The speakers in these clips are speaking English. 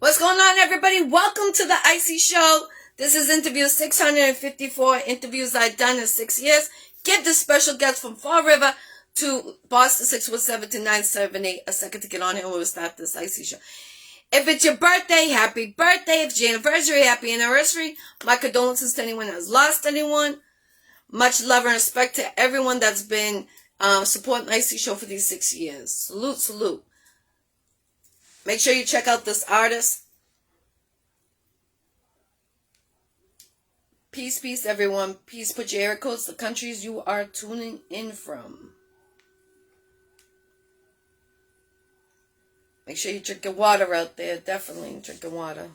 What's going on, everybody? Welcome to the Iccy Showw. This is interview 654 interviews I've done in 6 years. Give the special guest from Fall River to Boston 617-978 a second to get on here when we start this Iccy Showw. If it's your birthday, happy birthday. If it's your anniversary, happy anniversary. My condolences to anyone that has lost anyone. Much love and respect to everyone that's been supporting Iccy Showw for these 6 years. Salute, salute. Make sure you check out this artist. Peace, peace, everyone. Peace. Put your air codes, the countries you are tuning in from. Make sure you drink your water out there. Definitely drink your water.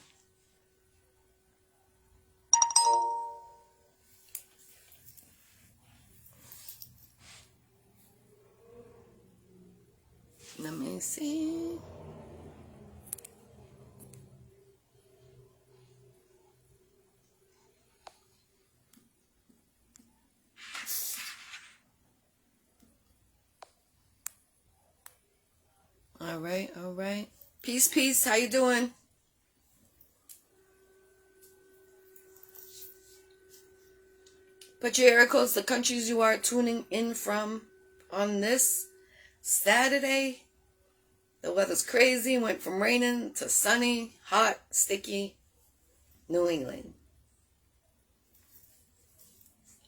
Let me see. All right. Peace, peace. How you doing? Put your air codes, the countries you are tuning in from on this Saturday. The weather's crazy. Went from raining to sunny, hot, sticky, New England.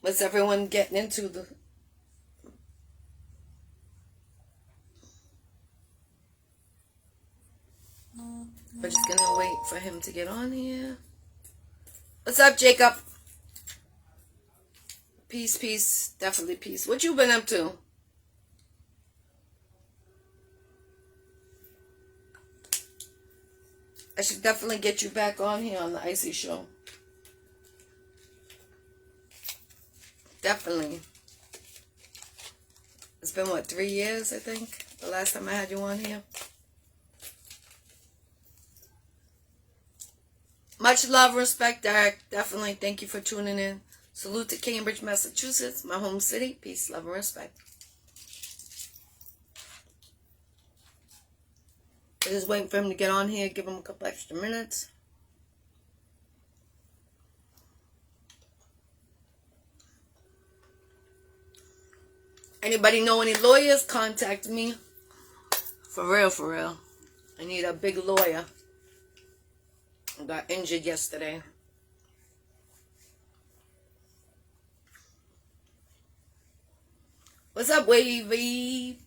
What's everyone getting into? We're just gonna wait for him to get on here. What's up, Jacob? Peace, peace. Definitely peace. What you been up to? I should definitely get you back on here on the Iccy Showw. Definitely. It's been, what, 3 years, I think? The last time I had you on here. Much love, respect, Derek. Definitely thank you for tuning in. Salute to Cambridge, Massachusetts, my home city. Peace, love, and respect. I'm just waiting for him to get on here. Give him a couple extra minutes. Anybody know any lawyers? Contact me. For real, for real. I need a big lawyer. I got injured yesterday. What's up, Wavy?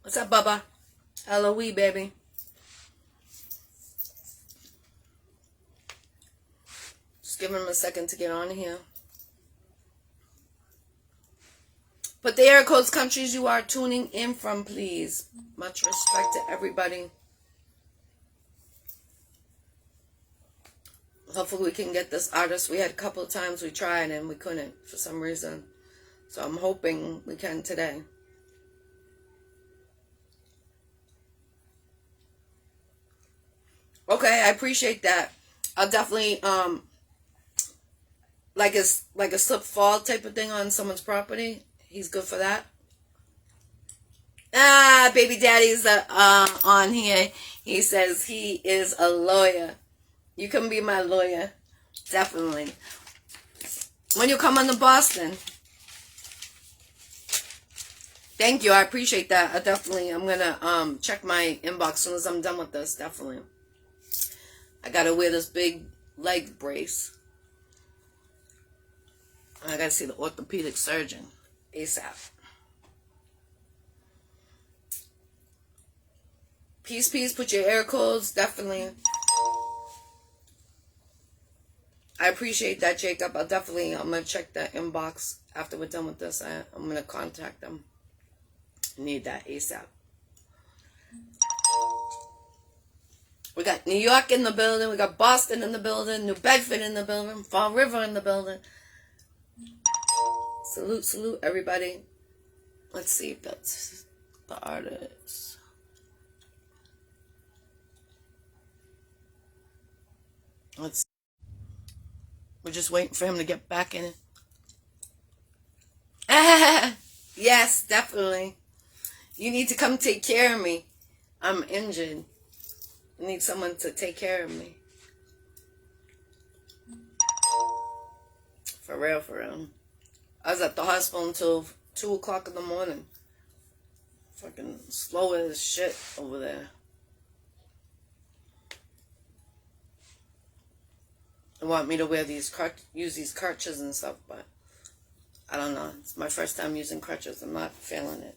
What's up, Bubba? Hello, wee baby. Just give him a second to get on here. Put the air codes, countries you are tuning in from, please. Much respect to everybody. Hopefully we can get this artist. We had a couple of times we tried and we couldn't for some reason. So I'm hoping we can today. Okay, I appreciate that. I'll definitely like a slip fall type of thing on someone's property. He's good for that. Baby daddy's on here. He says he is a lawyer. You can be my lawyer. Definitely. When you come on to Boston. Thank you. I appreciate that. I'm going to check my inbox as soon as I'm done with this. Definitely. I got to wear this big leg brace. I got to see the orthopedic surgeon ASAP. Peace, peace. Put your air codes. Definitely. I appreciate that, Jacob. I'm going to check that inbox after we're done with this. I'm going to contact them. Need that ASAP. We got New York in the building. We got Boston in the building. New Bedford in the building. Fall River in the building. Salute, salute, everybody. Let's see if that's the artist. Let's see. We're just waiting for him to get back in. Yes, definitely. You need to come take care of me. I'm injured. need someone to take care of me. For real, for real. I was at the hospital until 2 o'clock in the morning. Fucking slow as shit over there. They want me to wear use these crutches and stuff, but I don't know. It's my first time using crutches. I'm not feeling it.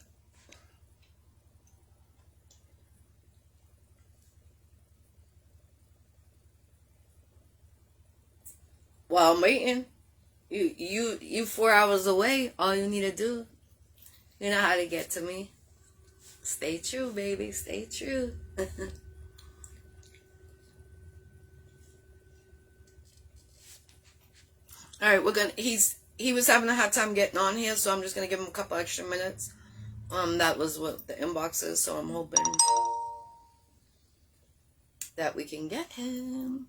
While I'm waiting, you 4 hours away. All you need to do, you know how to get to me. Stay true, baby. Stay true. All right, we're gonna. He was having a hard time getting on here, so I'm just gonna give him a couple extra minutes. That was what the inbox is, so I'm hoping that we can get him.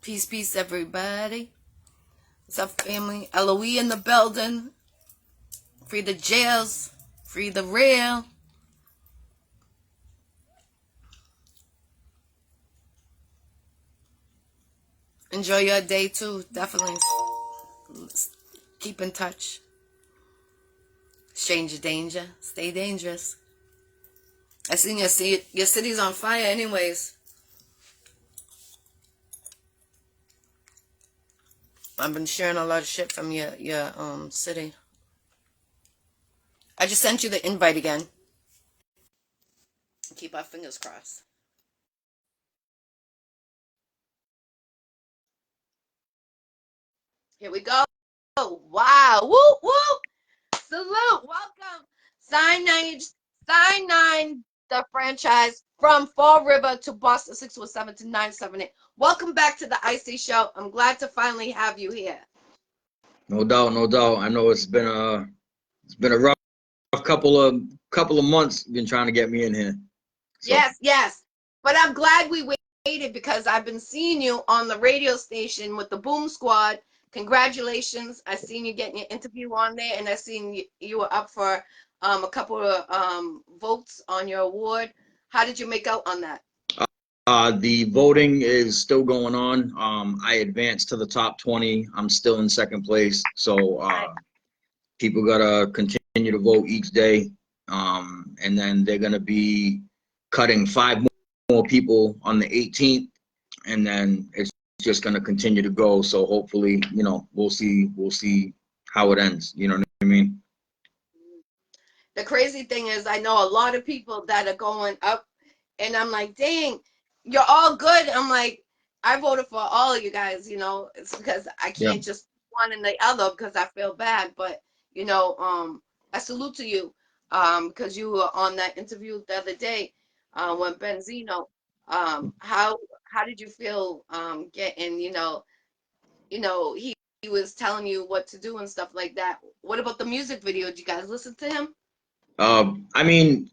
Peace, peace, everybody. What's up, family? LOE in the building. Free the jails. Free the real. Enjoy your day, too. Definitely keep in touch. Stranger danger. Stay dangerous. I seen your city's on fire anyways. I've been sharing a lot of shit from your city. I just sent you the invite again. Keep our fingers crossed. Here we go. Wow. Woo, woo. Salute. Welcome. Sionide, the franchise from Fall River to Boston 617 to 978. Welcome back to the Iccy Showw. I'm glad to finally have you here. No doubt, no doubt. I know it's been a rough couple of months. Been trying to get me in here. So. Yes. But I'm glad we waited because I've been seeing you on the radio station with the Boom Squad. Congratulations. I seen you getting your interview on there, and I seen you were up for a couple of votes on your award. How did you make out on that? The voting is still going on. I advanced to the top 20. I'm still in second place. So people gotta continue to vote each day. And then they're gonna be cutting 5 more people on the 18th, and then it's just gonna continue to go. So hopefully, you know, we'll see how it ends. You know what I mean? The crazy thing is, I know a lot of people that are going up, and I'm like, dang, you're all good. I'm like, I voted for all of you guys, you know. It's because I can't just one and the other because I feel bad. But, you know, I salute to you because you were on that interview the other day when Benzino. How did you feel getting, you know, he was telling you what to do and stuff like that? What about the music video? Did you guys listen to him? I mean,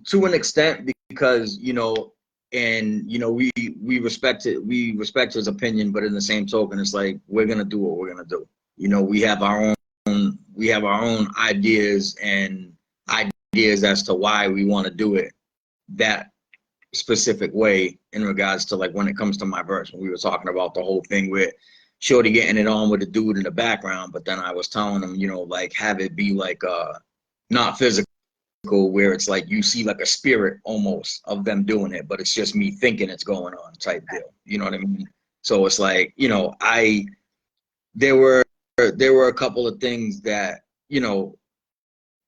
to an extent, because, you know, and, you know, we respect his opinion, but in the same token, it's like, we're going to do what we're going to do. You know, we have our own ideas and ideas as to why we want to do it that specific way in regards to, like, when it comes to my verse, when we were talking about the whole thing with Shorty getting it on with a dude in the background. But then I was telling him, you know, like, have it be like, not physical, where it's like you see like a spirit almost of them doing it, but it's just me thinking it's going on type deal. You know what I mean? So it's like, you know, there were a couple of things that, you know,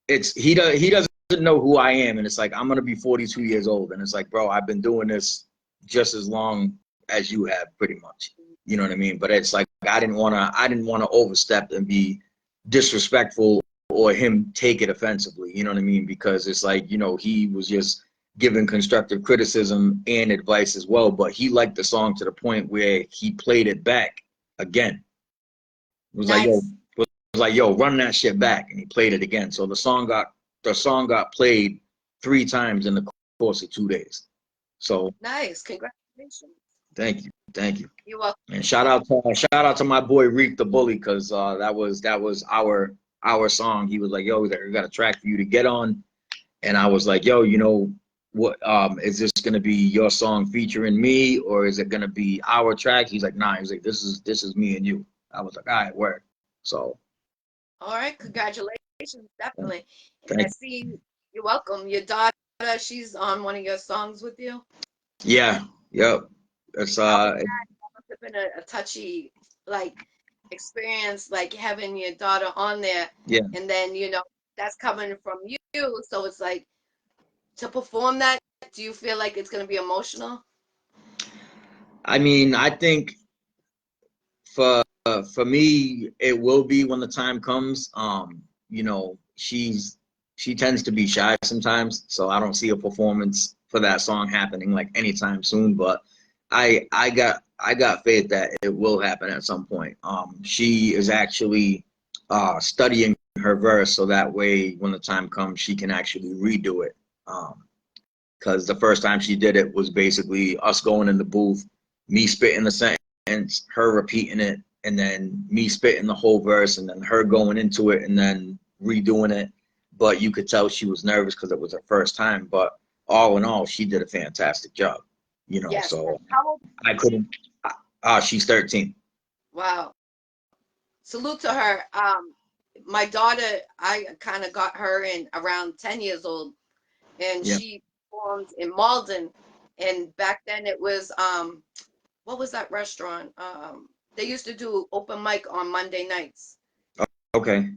he doesn't know who I am, and it's like, I'm gonna be 42 years old, and it's like, bro, I've been doing this just as long as you have, pretty much. You know what I mean? But it's like, I didn't want to overstep and be disrespectful or him take it offensively, you know what I mean? Because it's like, you know, he was just giving constructive criticism and advice as well, but he liked the song to the point where he played it back again. It was like, yo, run that shit back, and he played it again. So the song got played 3 times in the course of 2 days. So nice, congratulations. Thank you. You're welcome. And shout out to my boy Reek the Bully, because that was our song. He was like, yo, we got a track for you to get on. And I was like, yo, you know, what is this gonna be your song featuring me, or is it gonna be our track? He's like, nah. He's like, this is me and you. I was like, all right, word. So All right, congratulations, definitely. And I thank see you're welcome. Your daughter, she's on one of your songs with you. yeah, yep. It's How was that? That must have been a touchy like experience, like having your daughter on there, yeah. and then that's coming from you. So it's like to perform that. Do you feel like it's gonna be emotional? I mean, I think for me, it will be when the time comes. She tends to be shy sometimes, so I don't see a performance for that song happening like anytime soon. But I got faith that it will happen at some point. She is actually studying her verse, so that way when the time comes, she can actually redo it. Because the first time she did it was basically us going in the booth, me spitting the sentence, her repeating it, and then me spitting the whole verse, and then her going into it and then redoing it. But you could tell she was nervous because it was her first time. But all in all, she did a fantastic job. Yes. So How old I is she? couldn't. She's 13. Wow. Salute to her. My daughter, I kind of got her in around 10 years old, and Yeah. she performed in Malden. And back then it was what was that restaurant? They used to do open mic on Monday nights. Okay.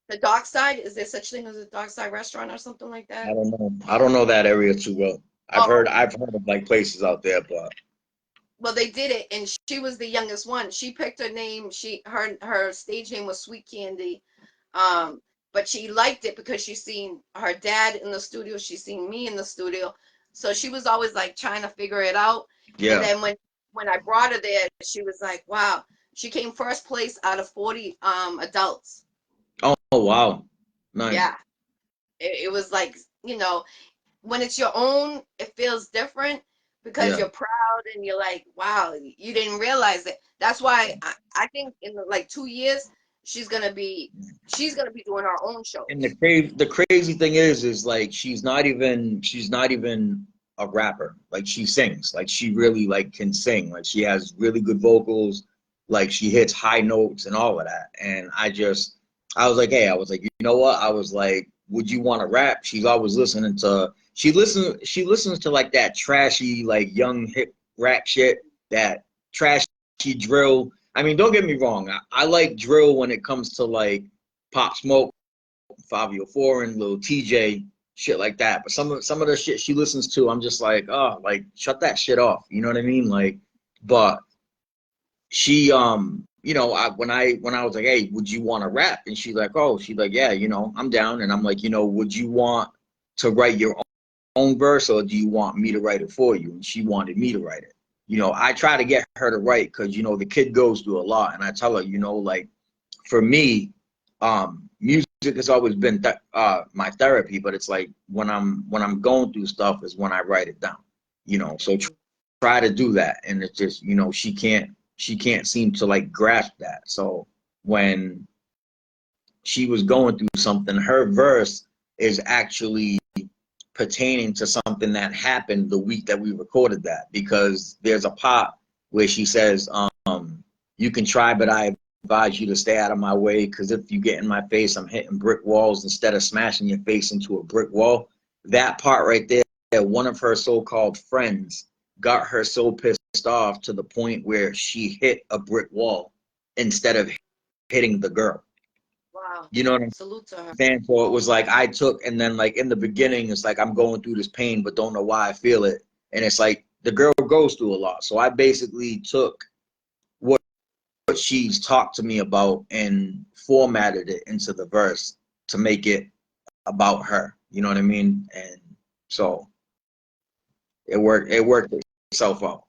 The Dark Side, is there such thing as a Dark Side restaurant or something like I that? don't know. I don't know that area too well. I've Oh, heard. I've heard of like places out there, but well, they did it, and she was the youngest one. She picked her name. Her stage name was Sweet Candy, um, but she liked it because she seen her dad in the studio. She seen me in the studio, so she was always like trying to figure it out. And yeah. then when I brought her there, she was like, "Wow!" She came first place out of 40 adults. Oh wow. Nice. Yeah, it was like you know when it's your own, it feels different because Yeah. you're proud and you're like, wow, you didn't realize it. That's why I think in like 2 years, she's gonna be she's gonna be doing her own And the shows. crazy thing is like she's not even a rapper. Like she sings. Like she really like can sing. Like she has really good vocals. Like she hits high notes and all of that. And I was like, hey, I was like, you know what? I was like, would you want to rap? She's always listening to she listens to like that trashy like young hip rap shit, that trashy drill. I mean, don't get me wrong. I like drill when it comes to like Pop Smoke, Fabio Foreign, Lil TJ, shit like that. But some of the shit she listens to, I'm just like, oh, like shut that shit off. You know what I mean? Like, but she, when I was like, hey, would you want to rap? And she's like, yeah, I'm down. And I'm like, would you want to write your own verse, or do you want me to write it for you? And she wanted me to write it. I try to get her to write because the kid goes through a lot, and I tell her, like for me, music has always been my therapy. But it's like when I'm going through stuff is when I write it down. So Mhm. try to do that, and it's just she can't seem to like grasp that. So when she was going through something, her verse is actually pertaining to something that happened the week that we recorded that, because there's a part where she says, you can try, but I advise you to stay out of my way, because if you get in my face, I'm hitting brick walls instead of smashing your face into a brick wall. That part right there, one of her so-called friends got her so pissed off to the point where she hit a brick wall instead of hitting the girl. Wow. You know what I'm Salute to her. saying? So it was like I took, and then like in the beginning, it's like I'm going through this pain, but don't know why I feel it. And it's like the girl goes through a lot. So I basically took what she's talked to me about and formatted it into the verse to make it about her. You know what I mean? And so it worked itself out.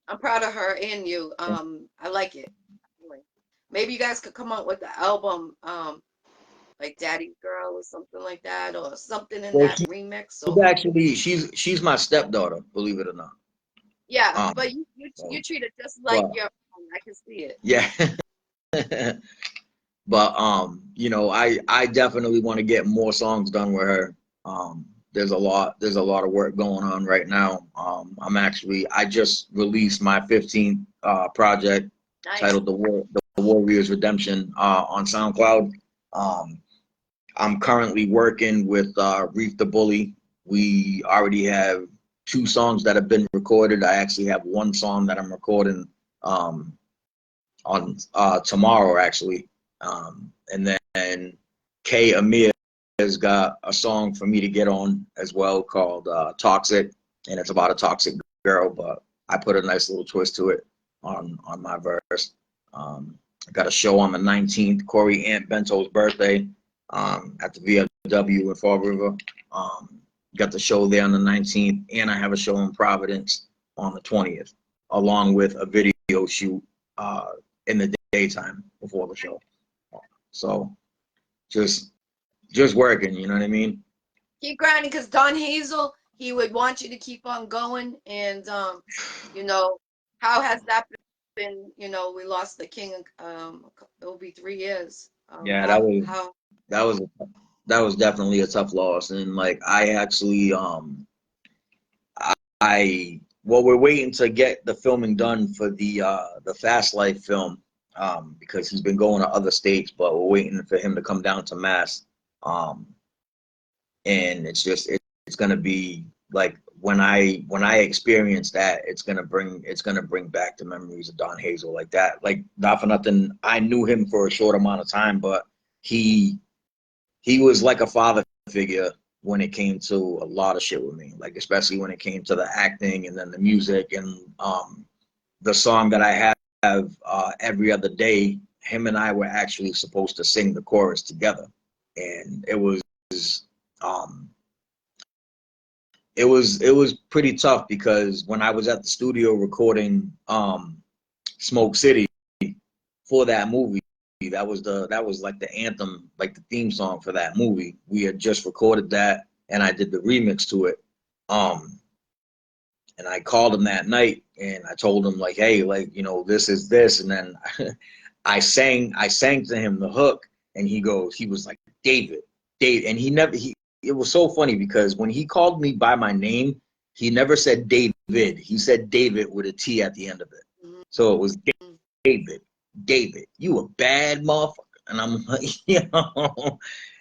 I'm proud of her and you. I like it. Maybe you guys could come out with the album, like Daddy's Girl or something like that, or something in Well, that remix. she's Or actually she's my stepdaughter, believe it or not. yeah, Um, but you so, treat it just like but your own. I can see it. yeah. But I definitely want to get more songs done with her. there's a lot of work going on right now. I just released my 15th project, Nice. titled The Warriors Redemption, on SoundCloud. I'm currently working with Reef the Bully. We already have 2 songs that have been recorded. I actually have 1 song that I'm recording on tomorrow, actually. And then K Amir has got a song for me to get on as well called Toxic, and it's about a toxic girl, but I put a nice little twist to it on my verse. I got a show on the 19th, Corey Aunt Bento's birthday, at the VFW in Fall River. Got the show there on the 19th, and I have a show in Providence on the 20th, along with a video shoot in the daytime before the show. So just working, you know what I mean? Keep grinding, because Don Hazel, he would want you to keep on going. And you know, how has that been? You know, we lost the king. It'll be 3 years. Yeah, How that was definitely a tough loss. And like I actually well, we're waiting to get the filming done for the Fast Life film, because he's been going to other states, but we're waiting for him to come down to Mass. And it's gonna be like when I experience that, it's gonna bring back the memories of Don Hazel like that. Like, not for nothing, I knew him for a short amount of time, but he was like a father figure when it came to a lot of shit with me, like especially when it came to the acting and then the music and the song that I have Every Other Day. Him and I were actually supposed to sing the chorus together, and it was pretty tough, because when I was at the studio recording Smoke City for that movie, that was like the anthem, like the theme song for that movie. We had just recorded that, and I did the remix to it. And I called him that night, and I told him like, hey, like, you know, this is this, and then I sang to him the hook, and he was like, David, and it was so funny, because when he called me by my name, he never said David. He said David with a T at the end of it. So it was David, you a bad motherfucker. And I'm like, you know.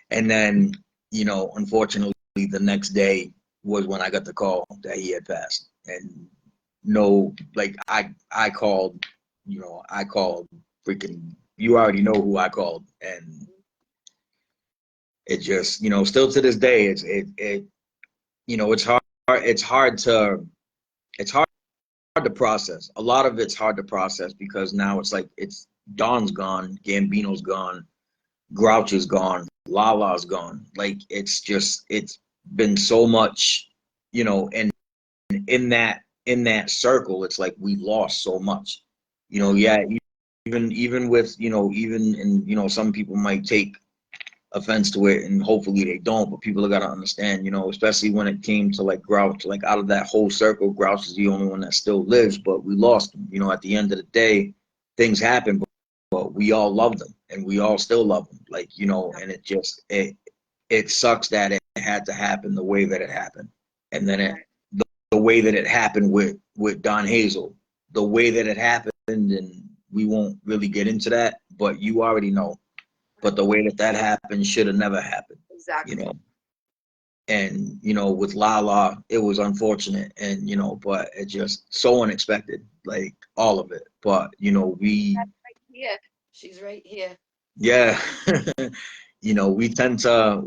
And then, you know, unfortunately, the next day was when I got the call that he had passed. And no, like I called, you know, I called freaking, you already know who I called. And it just, you know, still to this day, it you know, it's hard to process. A lot of it's hard to process, because now it's like, it's Don's gone, Gambino's gone, Grouch is gone, Lala's gone. Like, it's been so much, you know, and in that circle, it's like we lost so much, you know. Yeah, even with, you know, and you know, some people might take offense to it, and hopefully they don't, but people have got to understand, you know, especially when it came to like Grouch, like out of that whole circle, Grouch is the only one that still lives, but we lost him. You know, at the end of the day, things happen, but we all loved him, and we all still love him, like, you know. And it sucks that it had to happen the way that it happened. And then the way that it happened with Don Hazel, the way that it happened, and we won't really get into that, but you already know. But the way that happened should have never happened. exactly? You know. And, you know, with Lala, it was unfortunate, and, you know, but it just so unexpected, like all of it. But, you know, Right here. She's right here. yeah, you know, we tend to,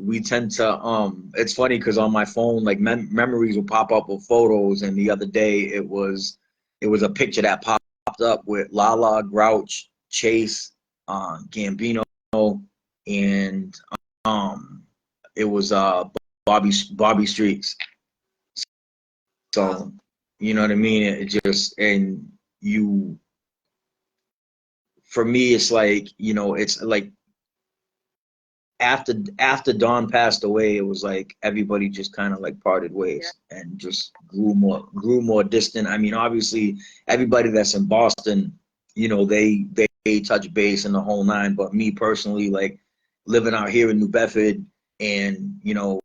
it's funny, because on my phone, like memories will pop up with photos, and the other day it was a picture that popped up with Lala, Grouch, Chase, Gambino, and it was Bobby Streets. So, you know what I mean? It just, and you, for me, it's like, you know, it's like after Don passed away, it was like everybody just kind of like parted ways, and just grew more distant. I mean, obviously everybody that's in Boston, you know, they touch base in the whole nine, but me personally, like living out here in New Bedford, and, you know,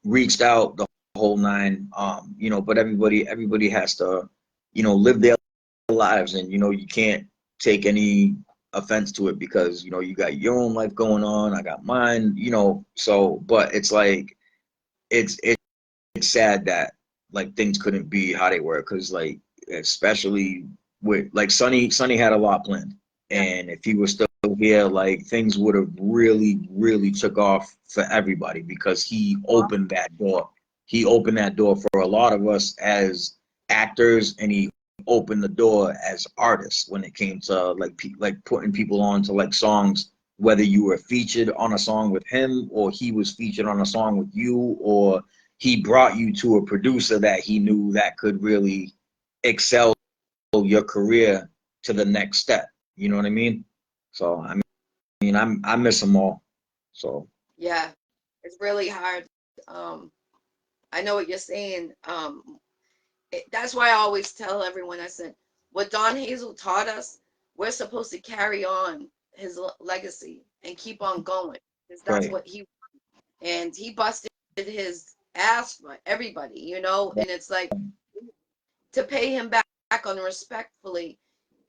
reached out the whole nine. You know, but everybody has to, you know, live their lives, and you know, you can't take any offense to it because you know you got your own life going on, I got mine, you know. So, but it's like it's it's sad that like things couldn't be how they were because like especially with like Sonny had a lot planned, Yeah. and if he was still here, like things would have really took off for everybody because he opened that door. He opened that door for a lot of us as actors, and he opened the door as artists when it came to like like putting people on to like songs, whether you were featured on a song with him or he was featured on a song with you, or he brought you to a producer that he knew that could really excel your career to the next step. You know what I mean? So I miss them all. So Yeah. It's really hard. Um, I know what you're saying. That's why I always tell everyone, I said, what Don Hazel taught us, we're supposed to carry on his legacy and keep on going because that's right, what and he busted his ass for everybody, you know, and it's like to pay him back on respectfully,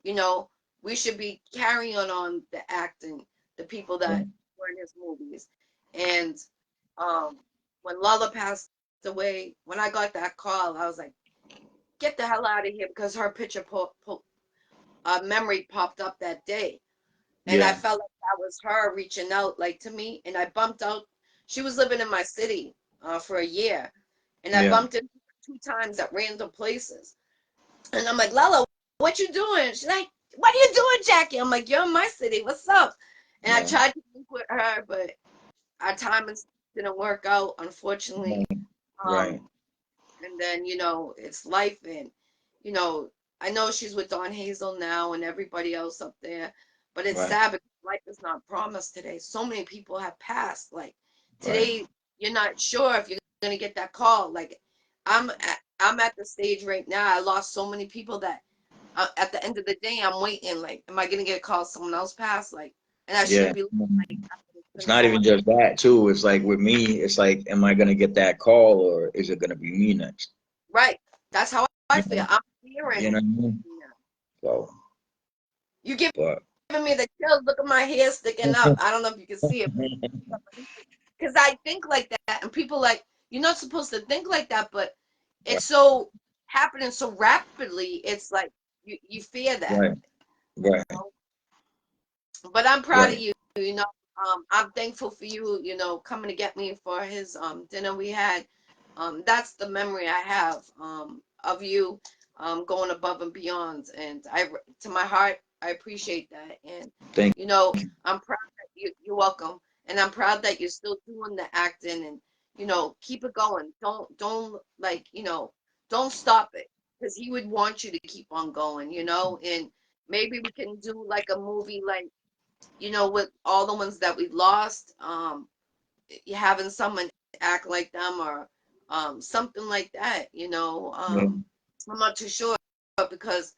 you know, we should be carrying on the acting, the people that right, were in his movies. And um, when Lala passed away, when I got that call, I was like, get the hell out of here because her picture memory popped up that day. And I yeah, felt like that was her reaching out like to me. And I bumped out. She was living in my city for a year. And I yeah, bumped into her 2 times at random places. And I'm like, Lala, what you doing? She's like, what are you doing, Jackie? I'm like, you're in my city. What's up? And I yeah, tried to link with her, but our timings didn't work out, unfortunately. right, right, Um, and then, you know, it's life. And, you know, I know she's with Dawn Hazel now and everybody else up there, but it's right, sad because life is not promised today. So many people have passed. Like right, today, you're not sure if you're going to get that call. Like I'm at the stage right now. I lost so many people that at the end of the day, I'm waiting. Like, am I going to get a call someone else passed? Like, and I yeah. shouldn't be like, it's It's been not so even much. just that too. It's like with me, it's like, am I gonna get that call or is it gonna be me next? Right. That's how I You feel. know, I'm you fearing. know what I mean? So, You give but giving me the chills. Look at my hair sticking up. I don't know if you can see it, because I think like that, and people like you're not supposed to think like that, but right, it's so happening so rapidly. It's like you fear that. right, right, But I'm proud of right, you. You know, I'm thankful for you. You know, coming to get me for his dinner we had. That's the memory I have of you going above and beyond, and I to my heart I appreciate that. And thank you know, you. I'm proud that you're welcome, and I'm proud that you're still doing the acting, and you know, keep it going. Don't like don't stop it because he would want you to keep on going. You know, and maybe we can do like a movie like with all the ones that we lost, you having someone act like them or something like that, Yeah, I'm not too sure because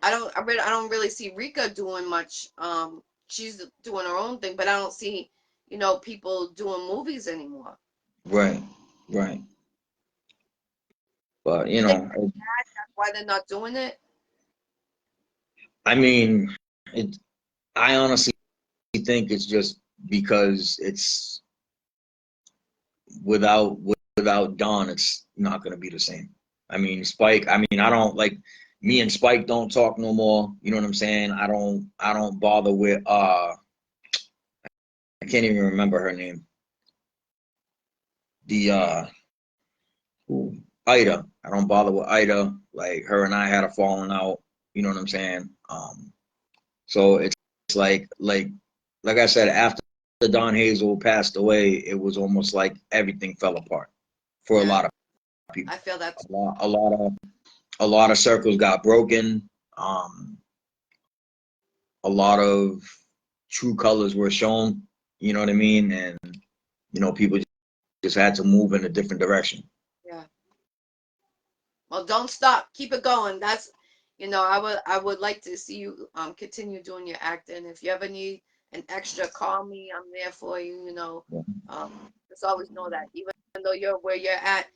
I don't really see Rika doing much. She's doing her own thing, but I don't see, people doing movies anymore. right, right. But You think that's why they're not doing it? I mean, it. I honestly think it's just because it's without without Don, it's not gonna be the same. I mean, Spike. I mean, I don't like me and Spike don't talk no more. You know what I'm saying? I don't bother with I can't even remember her name. The who Ida. I don't bother with Ida. Like her and I had a falling out. You know what I'm saying? So it's like I said, after Don Hazel passed away, it was almost like everything fell apart for a Yeah, lot of people. I feel that. A lot of circles got broken. Um, a lot of true colors were shown. You know what I mean? And people just had to move in a different direction. Yeah. Well, don't stop. Keep it going. I would like to see you continue doing your acting. If you ever need an extra, call me. I'm there for you. Um, just always know that even though you're where you're at,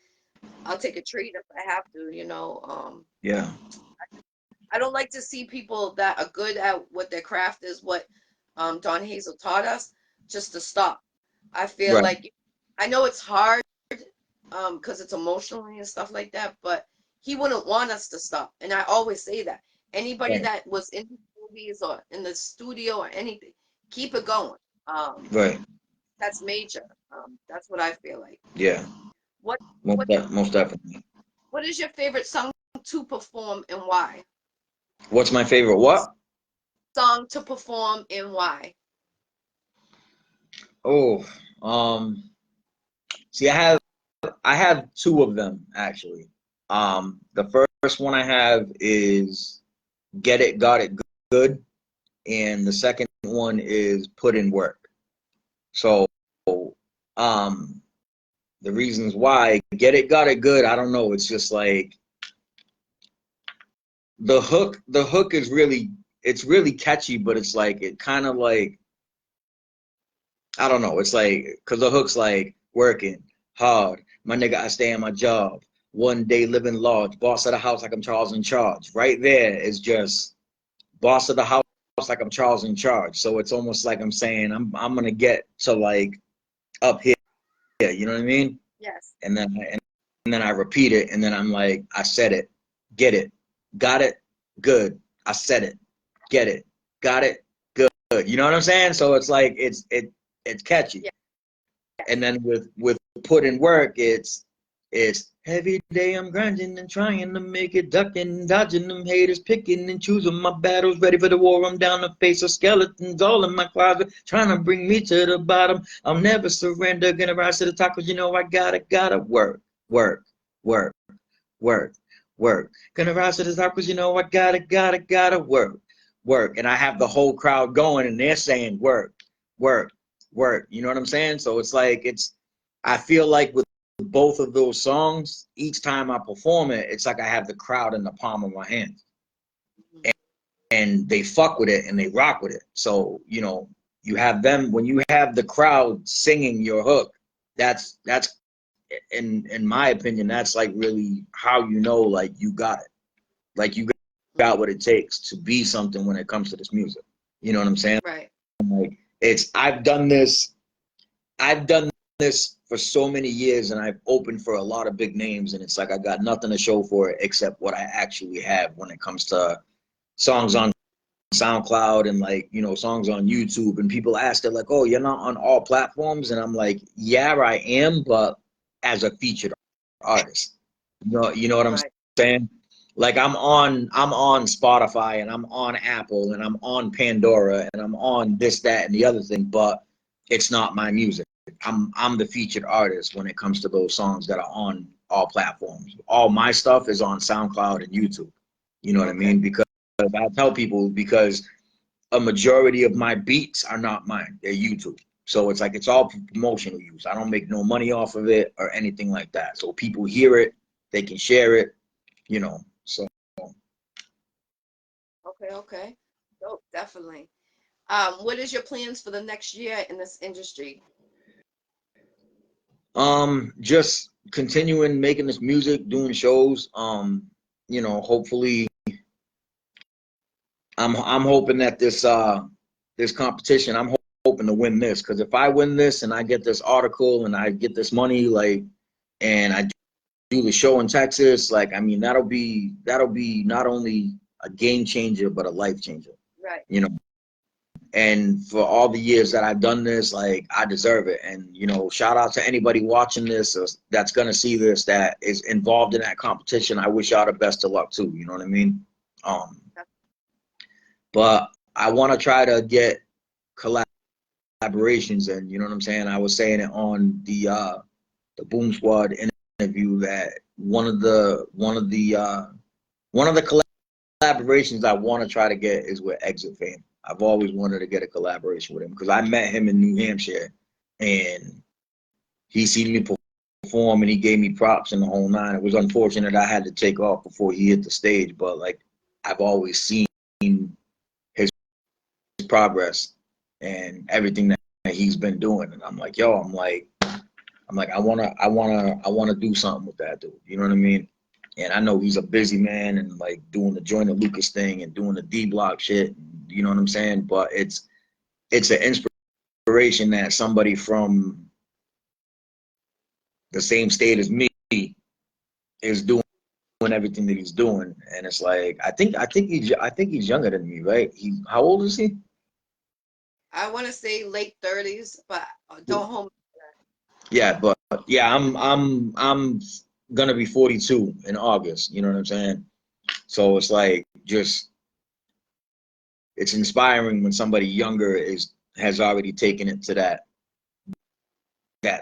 I'll take a treat if I have to, you know. Yeah. I don't like to see people that are good at what their craft is, what Don Hazel taught us, just to stop. I feel Right. like, I know it's hard because it's emotionally and stuff like that, but he wouldn't want us to stop. And I always say that. Anybody Right. that was in movies or in the studio or anything, keep it going. Right. That's major. That's what I feel like. Yeah. What Most, what most definitely. what is your favorite song to perform and why? What's my favorite what? Song to perform and why? Oh, see, I have two of them actually. The first one I have is Get It, Got It Good, and the second one is Put in Work. So, um, the reasons why Get It, Got It Good, I don't know. It's just like the hook is really, it's really catchy, but it's like, it kind of like, I don't know. It's like, because the hook's like, working hard. My nigga, I stay in my job. One day living large. Boss of the house like I'm Charles in charge. Right there is just boss of the house like I'm Charles in charge. So it's almost like I'm saying I'm gonna get to like up here. You know what I mean? Yes. And then I repeat it, and then I'm like, I said it, get it, got it, good. I said it, get it, got it, good. You know what I'm saying? So it's like it's catchy. Yeah. And then with put in work, it's every day I'm grinding and trying to make it, ducking, dodging them haters, picking and choosing my battles, ready for the war. I'm down to face of skeletons all in my closet, trying to bring me to the bottom. I'll never surrender, gonna rise to the top, 'cause you know I gotta work, work, work, work, work. Gonna rise to the top, 'cause you know I gotta work, work. And I have the whole crowd going, and they're saying work, work, work. You know what I'm saying? So it's like, I feel like with both of those songs, each time I perform it, it's like I have the crowd in the palm of my hand, and they fuck with it and they rock with it. So, you know, you have them, when you have the crowd singing your hook, that's in my opinion, that's like really how you know, like, you got it. Like, you got what it takes to be something when it comes to this music. You know what I'm saying? Right. Like, I've done this for so many years, and I've opened for a lot of big names, and it's like I got nothing to show for it except what I actually have when it comes to songs on SoundCloud and, like, you know, songs on YouTube. And people ask, they're like, "Oh, you're not on all platforms?" And I'm like, "Yeah, I am, but as a featured artist." You know what I'm Right. saying? Like, I'm on Spotify, and I'm on Apple, and I'm on Pandora, and I'm on this, that, and the other thing, but it's not my music. I'm the featured artist when it comes to those songs that are on all platforms. All my stuff is on SoundCloud and YouTube. You know what I Okay. mean? Because I tell people, because a majority of my beats are not mine. They're YouTube. So it's like, it's all promotional use. I don't make no money off of it or anything like that. So people hear it, they can share it, you know. So Okay. Okay. Dope. Definitely. What is your plans for the next year in this industry? just continuing making this music, doing shows. You know, hopefully, I'm hoping that this competition, I'm hoping to win this, because if I win this and I get this article and I get this money, like, and I do the show in Texas, like, I mean, that'll be not only a game changer but a life changer, Right. you know. And for all the years that I've done this, like, I deserve it. And, you know, shout out to anybody watching this or that's gonna see this that is involved in that competition. I wish y'all the best of luck too. You know what I mean? Um, but I want to try to get collaborations, and you know what I'm saying. I was saying it on the Boom Squad interview that one of the collaborations I want to try to get is with Exit Fame. I've always wanted to get a collaboration with him because I met him in New Hampshire, and he seen me perform and he gave me props and the whole nine. It was unfortunate I had to take off before he hit the stage, but like, I've always seen his progress and everything that he's been doing, and I'm like, yo, I'm like, I'm like, I wanna do something with that dude. You know what I mean? And I know he's a busy man and like doing the Joyner Lucas thing and doing the D Block shit. You know what I'm saying? But it's an inspiration that somebody from the same state as me is doing everything that he's doing. And it's like I think he's younger than me, right? How old is he? I want to say late 30s, but don't hold me. Yeah, but yeah, I'm gonna be 42 in August. You know what I'm saying? So it's like just it's inspiring when somebody younger has already taken it to that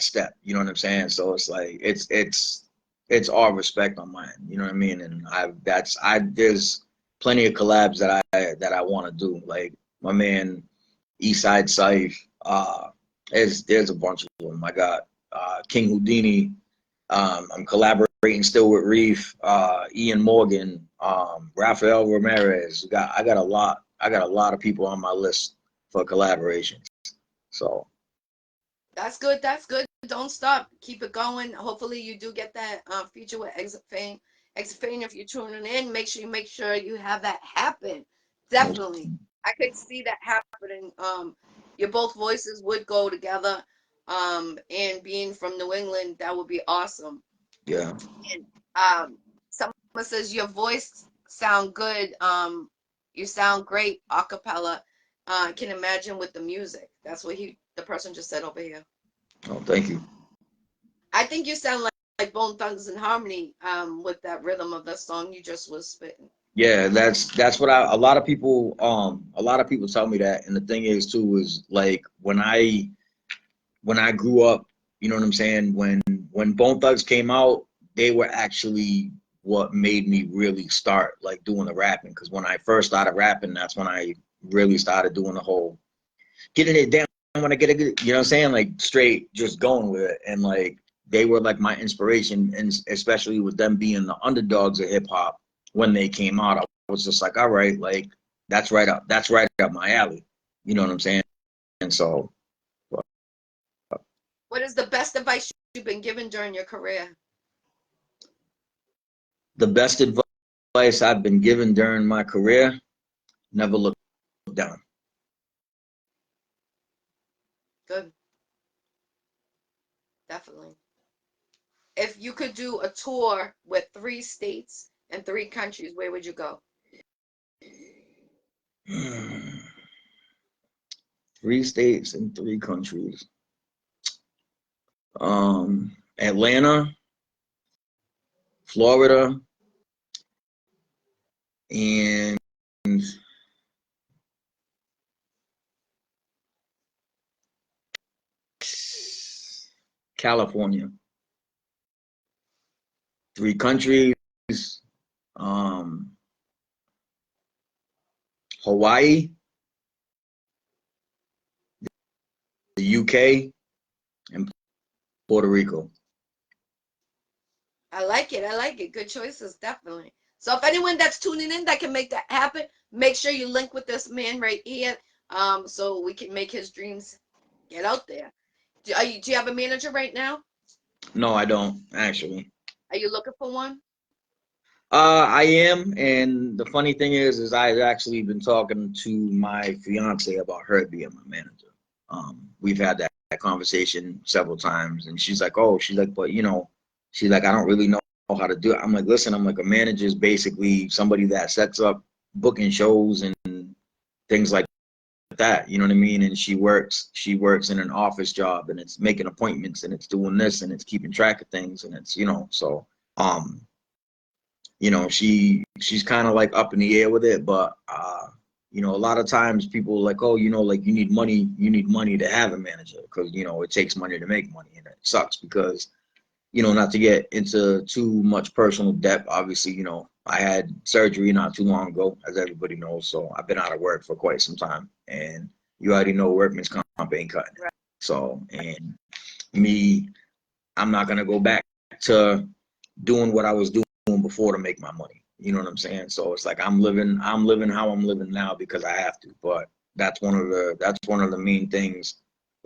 step. You know what I'm saying? So it's like it's all respect on mine. You know what I mean? And there's plenty of collabs that I want to do. Like my man Eastside Saif. There's a bunch of them. I got King Houdini. I'm collaborating still with Reef, Ian Morgan, Rafael Ramirez. I got a lot. I got a lot of people on my list for collaborations. So That's good. That's good. Don't stop. Keep it going. Hopefully, you do get that feature with Exit Fame. Exit Fame, if you're tuning in, make sure you have that happen. Definitely, I could see that happening. Your both voices would go together. And being from New England, that would be awesome. yeah, And someone says your voice sound good. You sound great a cappella. I can imagine with the music. That's what the person just said over here. oh, thank you. I think you sound like Bone Thugs and Harmony with that rhythm of the song you just was spitting. Yeah, that's what a lot of people tell me that. And the thing is too is like when I grew up, you know what I'm saying? When Bone Thugs came out, they were actually what made me really start like doing the rapping. Because when I first started rapping, that's when I really started doing the whole getting it down when I get it, you know what I'm saying? Like straight, just going with it. And like they were like my inspiration, and especially with them being the underdogs of hip hop when they came out, I was just like, all right, like that's right up my alley. You know what I'm saying? And so What is the best advice you've been given during your career? the best advice I've been given during my career, never look down. Good, definitely. If you could do a tour with 3 states and 3 countries, where would you go? 3 states and 3 countries. Atlanta, Florida, and California. 3 countries, um, Hawaii, the UK, and Puerto Rico. I like it. I like it. Good choices, definitely. So if anyone that's tuning in that can make that happen, make sure you link with this man right here, so we can make his dreams get out there. Do you have a manager right now? No, I don't actually. Are you looking for one? I am, and the funny thing is I've actually been talking to my fiance about her being my manager. We've had that conversation several times, and she's like, "Oh, she's like, but you know, she's like, I don't really know how to do it." I'm like, "Listen, I'm like, a manager is basically somebody that sets up booking shows and things like that. You know what I mean?" And she works in an office job, and it's making appointments, and it's doing this, and it's keeping track of things, and it's so. Um, she's kind of like up in the air with it, but a lot of times people are like, oh, like you need money to have a manager, because it takes money to make money, and it sucks because not to get into too much personal depth, obviously, I had surgery not too long ago, as everybody knows, so I've been out of work for quite some time, and you already know workman's comp ain't cutting it. Right. So, and me, I'm not gonna go back to doing what I was doing before to make my money. You know what I'm saying? So it's like I'm living how I'm living now because I have to. But that's one of the main things,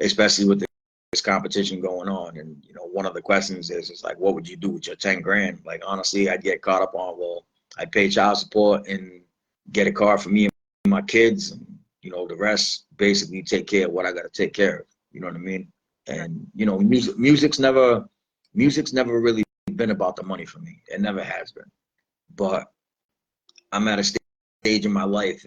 especially with the this competition going on, and you know, one of the questions is, it's like, what would you do with your 10 grand? Like, honestly, I'd get caught up on, well, I'd pay child support and get a car for me and my kids, and you know, the rest basically take care of what I got to take care of. You know what I mean? And you know, music's never really been about the money for me. It never has been. But I'm at a stage in my life,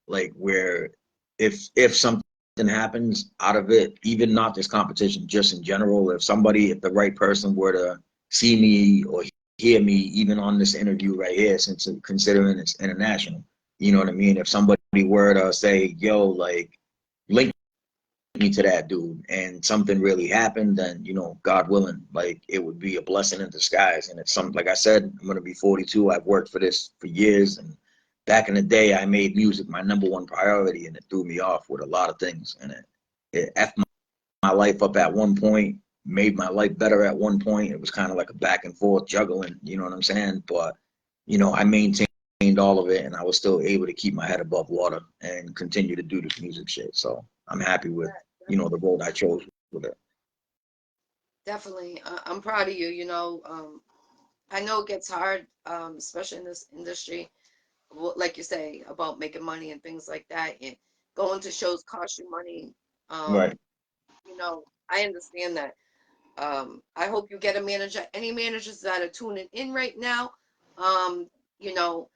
like, where if something happens out of it, even not this competition, just in general, if the right person were to see me or hear me, even on this interview right here, since considering it's international, you know what I mean? If somebody were to say, yo, like, link me to that dude, and something really happened, then, you know, God willing, like, it would be a blessing in disguise. And it's something, like I said, I'm going to be 42. I've worked for this for years, and back in the day, I made music my #1 priority, and it threw me off with a lot of things, and it effed my life up at one point, made my life better at one point. It was kind of like a back and forth juggling, you know what I'm saying? But, you know, I maintained all of it, and I was still able to keep my head above water and continue to do this music shit. So I'm happy with, you know, the road I chose with it. Definitely. I'm proud of you. You know, I know it gets hard, especially in this industry, like you say, about making money and things like that. And going to shows cost you money. Right. You know, I understand that. I hope you get a manager. Any managers that are tuning in right now, um, you know,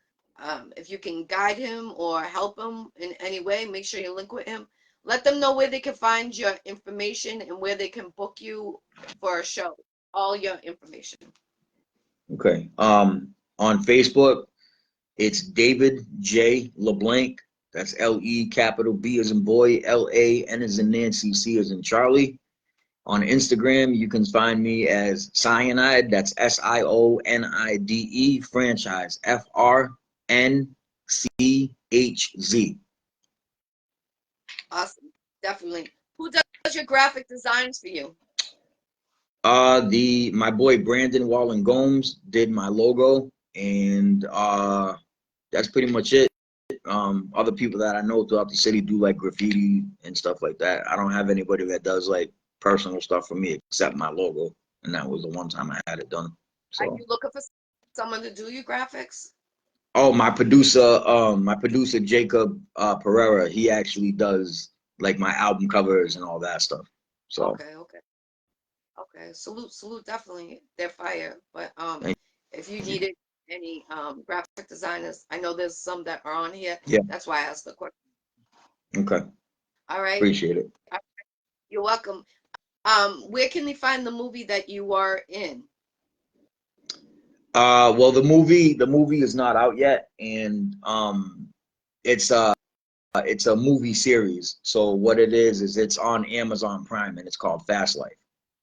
if you can guide him or help him in any way, make sure you link with him. Let them know where they can find your information and where they can book you for a show. All your information. Okay. On Facebook, it's David J. LeBlanc. That's LE capital B as in boy, LA, N as in Nancy, C as in Charlie. On Instagram, you can find me as Sionide. That's SIONIDE franchise, FRNCHZ. Awesome. Definitely. Who does your graphic designs for you? My boy Brandon Wallen Gomes did my logo, and that's pretty much it. Other people that I know throughout the city do like graffiti and stuff like that. I don't have anybody that does like personal stuff for me except my logo, and that was the one time I had it done. Are So, you looking for someone to do your graphics? oh, my producer Jacob Pereira, he actually does like my album covers and all that stuff. So, Okay, okay. Okay, salute, definitely. They're fire. But thank if you you. needed any graphic designers, I know there's some that are on here. Yeah. That's why I asked the question. Okay. All right, Appreciate it. you're welcome. Where can they find the movie that you are in? Well, the movie is not out yet, and it's it's a movie series. So what it is it's on Amazon Prime, and it's called Fast Life.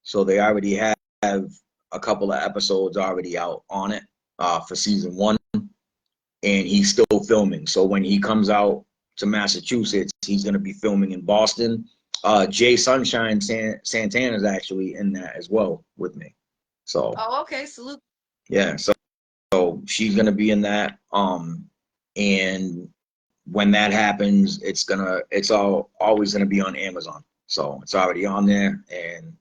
So they already have a couple of episodes already out on it for season 1, and he's still filming. So when he comes out to Massachusetts, he's going to be filming in Boston. Jay Sunshine Santana is actually in that as well with me. So Oh, okay, salute. yeah, so she's going to be in that. And when that happens, it's always gonna be on Amazon. So it's already on there, and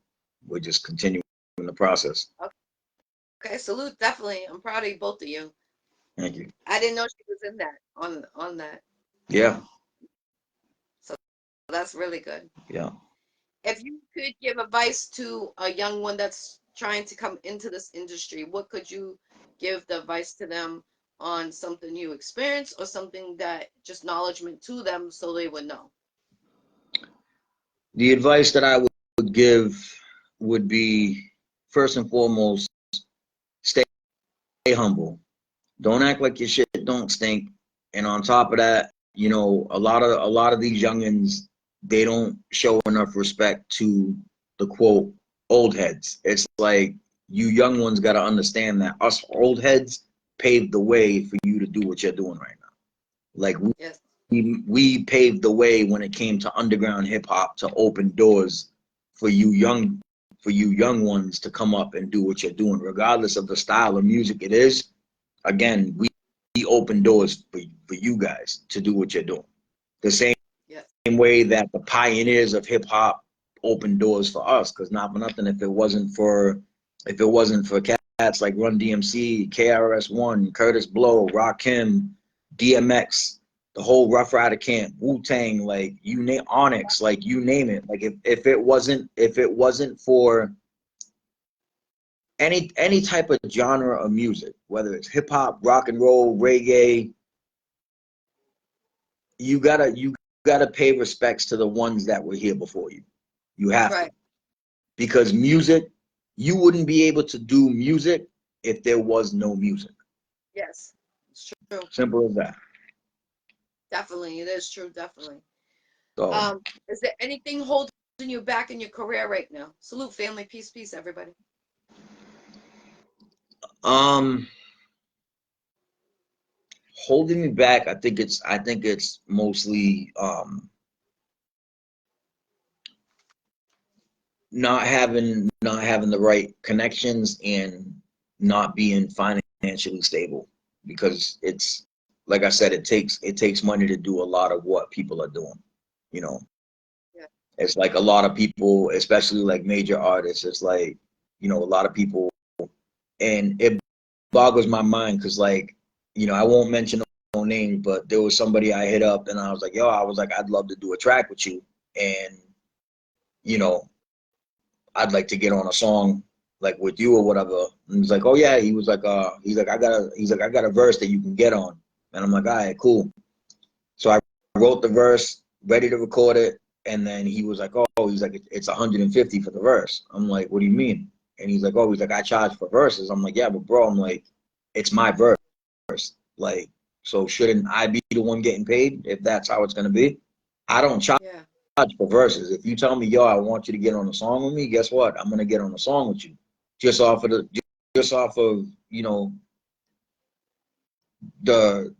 we're just continuing the process. Okay, salute, definitely. I'm proud of you, both of you. Thank you. I didn't know she was in that on that. Yeah, So that's really good. yeah. If you could give advice to a young one that's trying to come into this industry, what could you give the advice to them on something you experienced or something that just acknowledgement to them so they would know? The advice that I would give would be, first and foremost, stay humble. Don't act like your shit don't stink. And on top of that, you know, a lot of these youngins, they don't show enough respect to the quote old heads. It's like, you young ones got to understand that us old heads paved the way for you to do what you're doing right now. Like, Yes. we paved the way when it came to underground hip hop, to open doors for you young ones to come up and do what you're doing, regardless of the style of music it is. Again, we open doors for you guys to do what you're doing. The same Yes. way that the pioneers of hip hop opened doors for us. Because not for nothing, if it wasn't for cats like Run DMC, KRS-One, Curtis Blow, Rakim, DMX, the whole Rough Rider camp, Wu-Tang, like you name Onyx, like you name it. Like if it wasn't for any type of genre of music, whether it's hip hop, rock and roll, reggae, you gotta pay respects to the ones that were here before you. You have to, because music, you wouldn't be able to do music if there was no music. Yes, it's true. Simple as that. Definitely, it is true. Definitely. So, Is there anything holding you back in your career right now? Salute, family, peace, peace, everybody. holding me back, I think it's mostly not having the right connections and not being financially stable, because it's like I said, it takes money to do a lot of what people are doing, you know. Yeah. It's like a lot of people, especially like major artists, it's like, you know, a lot of people, and it boggles my mind because, like, you know, I won't mention no names, but there was somebody I hit up and I was like, yo, I was like, I'd love to do a track with you, and you know, I'd like to get on a song like with you or whatever. And he's like, oh yeah. He's like, I got a verse that you can get on. And I'm like, all right, cool. So I wrote the verse, ready to record it, and then he was like, oh, he's like, it's 150 for the verse. I'm like, what do you mean? And he's like, I charge for verses. I'm like, yeah, but bro, I'm like, it's my verse. Like, so shouldn't I be the one getting paid if that's how it's gonna be? I don't charge for verses. If you tell me, yo, I want you to get on a song with me, guess what? I'm gonna get on a song with you, just off of you know, the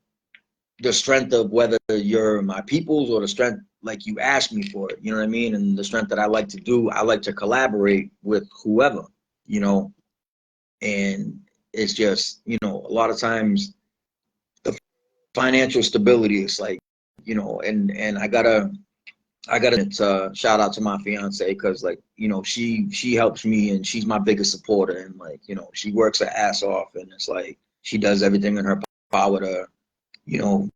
strength of whether you're my people's, or the strength like you asked me for it. You know what I mean? And the strength that I like to do, I like to collaborate with whoever, you know. And it's just, you know, a lot of times the financial stability is like, you know, and I gotta shout out to my fiance, because, like, you know, she helps me and she's my biggest supporter, and, like, you know, she works her ass off, and it's like she does everything in her power to, you know,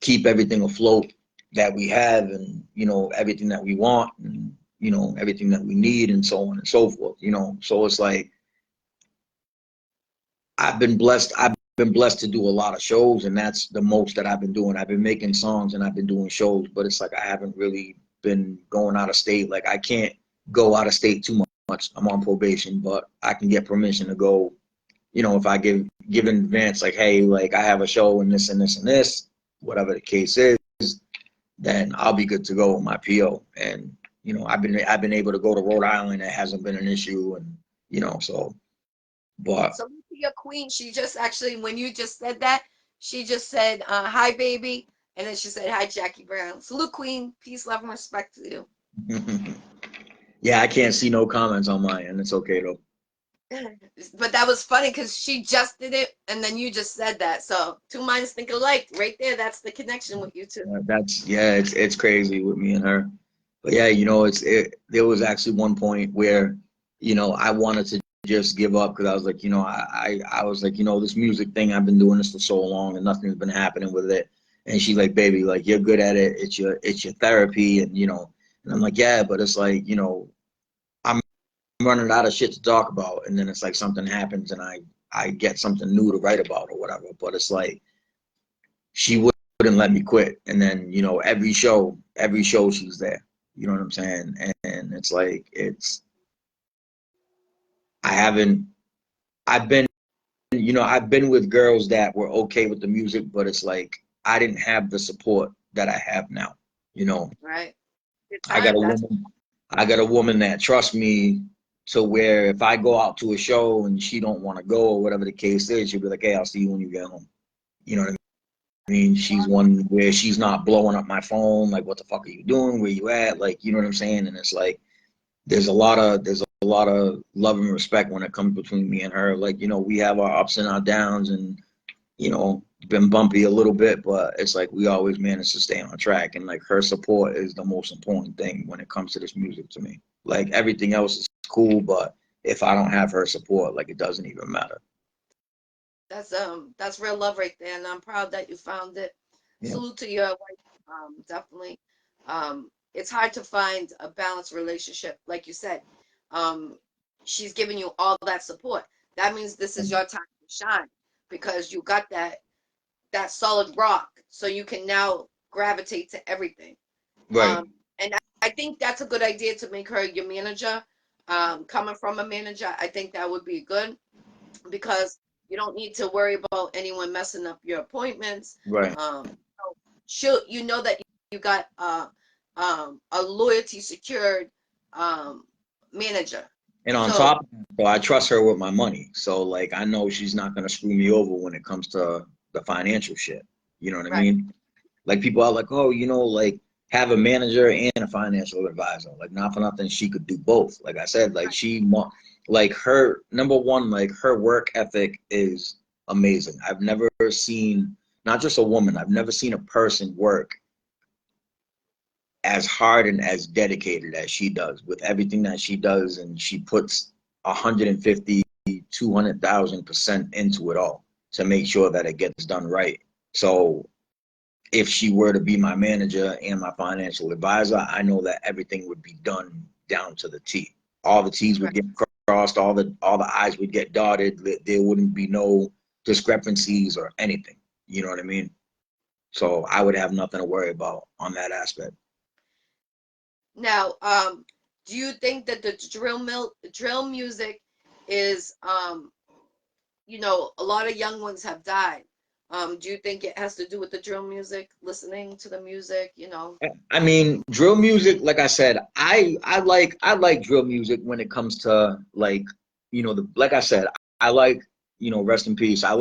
keep everything afloat that we have, and, you know, everything that we want, and, you know, everything that we need, and so on and so forth, you know. So it's like I've been blessed to do a lot of shows, and that's the most that I've been doing. I've been making songs and I've been doing shows, but it's like I haven't really been going out of state. Like, I can't go out of state too much. I'm on probation, but I can get permission to go, you know, if I give in advance, like, hey, like, I have a show and this and this and this, whatever the case is, then I'll be good to go with my PO. And, you know, I've been able to go to Rhode Island. It hasn't been an issue, and, you know, so. But So your queen, she just actually, when you just said that, she just said, hi, baby. And then she said, hi, Jackie Brown. Salute, queen. Peace, love, and respect to you. yeah, I can't see no comments on mine, and it's okay though. But that was funny because she just did it, and then you just said that. So two minds think alike. Right there, that's the connection with you two. It's crazy with me and her. But yeah, you know, there was actually one point where, you know, I wanted to just give up, because I was like, you know, I was like, you know, this music thing, I've been doing this for so long and nothing's been happening with it. And she's like, baby, like, you're good at it. It's your therapy, and, you know, and I'm like, yeah, but it's like, you know, I'm running out of shit to talk about, and then it's like something happens and I get something new to write about or whatever. But it's like she wouldn't let me quit, and then, you know, every show she's there. You know what I'm saying? And it's like, I haven't I've been, you know, I've been with girls that were okay with the music, but it's like I didn't have the support that I have now. You know, Right. I got a woman that trusts me, to where if I go out to a show and she don't want to go or whatever the case is, she'll be like, hey, I'll see you when you get home. You know what I mean? She's one where she's not blowing up my phone like, what the fuck are you doing? Where you at? Like, you know what I'm saying? And it's like there's a lot of love and respect when it comes between me and her. Like, you know, we have our ups and our downs, and, you know, been bumpy a little bit, but it's like we always manage to stay on track. And like her support is the most important thing when it comes to this music to me. Like everything else is cool, but if I don't have her support, like it doesn't even matter. That's real love right there, and I'm proud that you found it. Yeah. Salute to your wife. Definitely. It's hard to find a balanced relationship, like you said. Um, she's giving you all that support. That means this is your time to shine because you got that solid rock, so you can now gravitate to everything. Right. And I think that's a good idea to make her your manager. Coming from a manager, I think that would be good because you don't need to worry about anyone messing up your appointments. Right. So you know that you got a loyalty secured manager. And on So top of that, so I trust her with my money. So like I know she's not gonna screw me over when it comes to the financial shit. You know what I right, mean? Like people are like, oh, like have a manager and a financial advisor. Like not for nothing, she could do both. Like I said, like right, like her number one, like her work ethic is amazing. I've never seen not just a woman, I've never seen a person work as hard and as dedicated as she does with everything that she does, and she puts 150, 200,000% into it all to make sure that it gets done right. So if she were to be my manager and my financial advisor, I know that everything would be done down to the T. All the T's would right. get crossed, all the I's would get dotted. There wouldn't be no discrepancies or anything. You know what I mean? So I would have nothing to worry about on that aspect. Now, do you think that the drill music is a lot of young ones have died. Do you think it has to do with the drill music, listening to the music? I mean, drill music, like I said, I like drill music when it comes to like, like I said, I like, rest in peace. I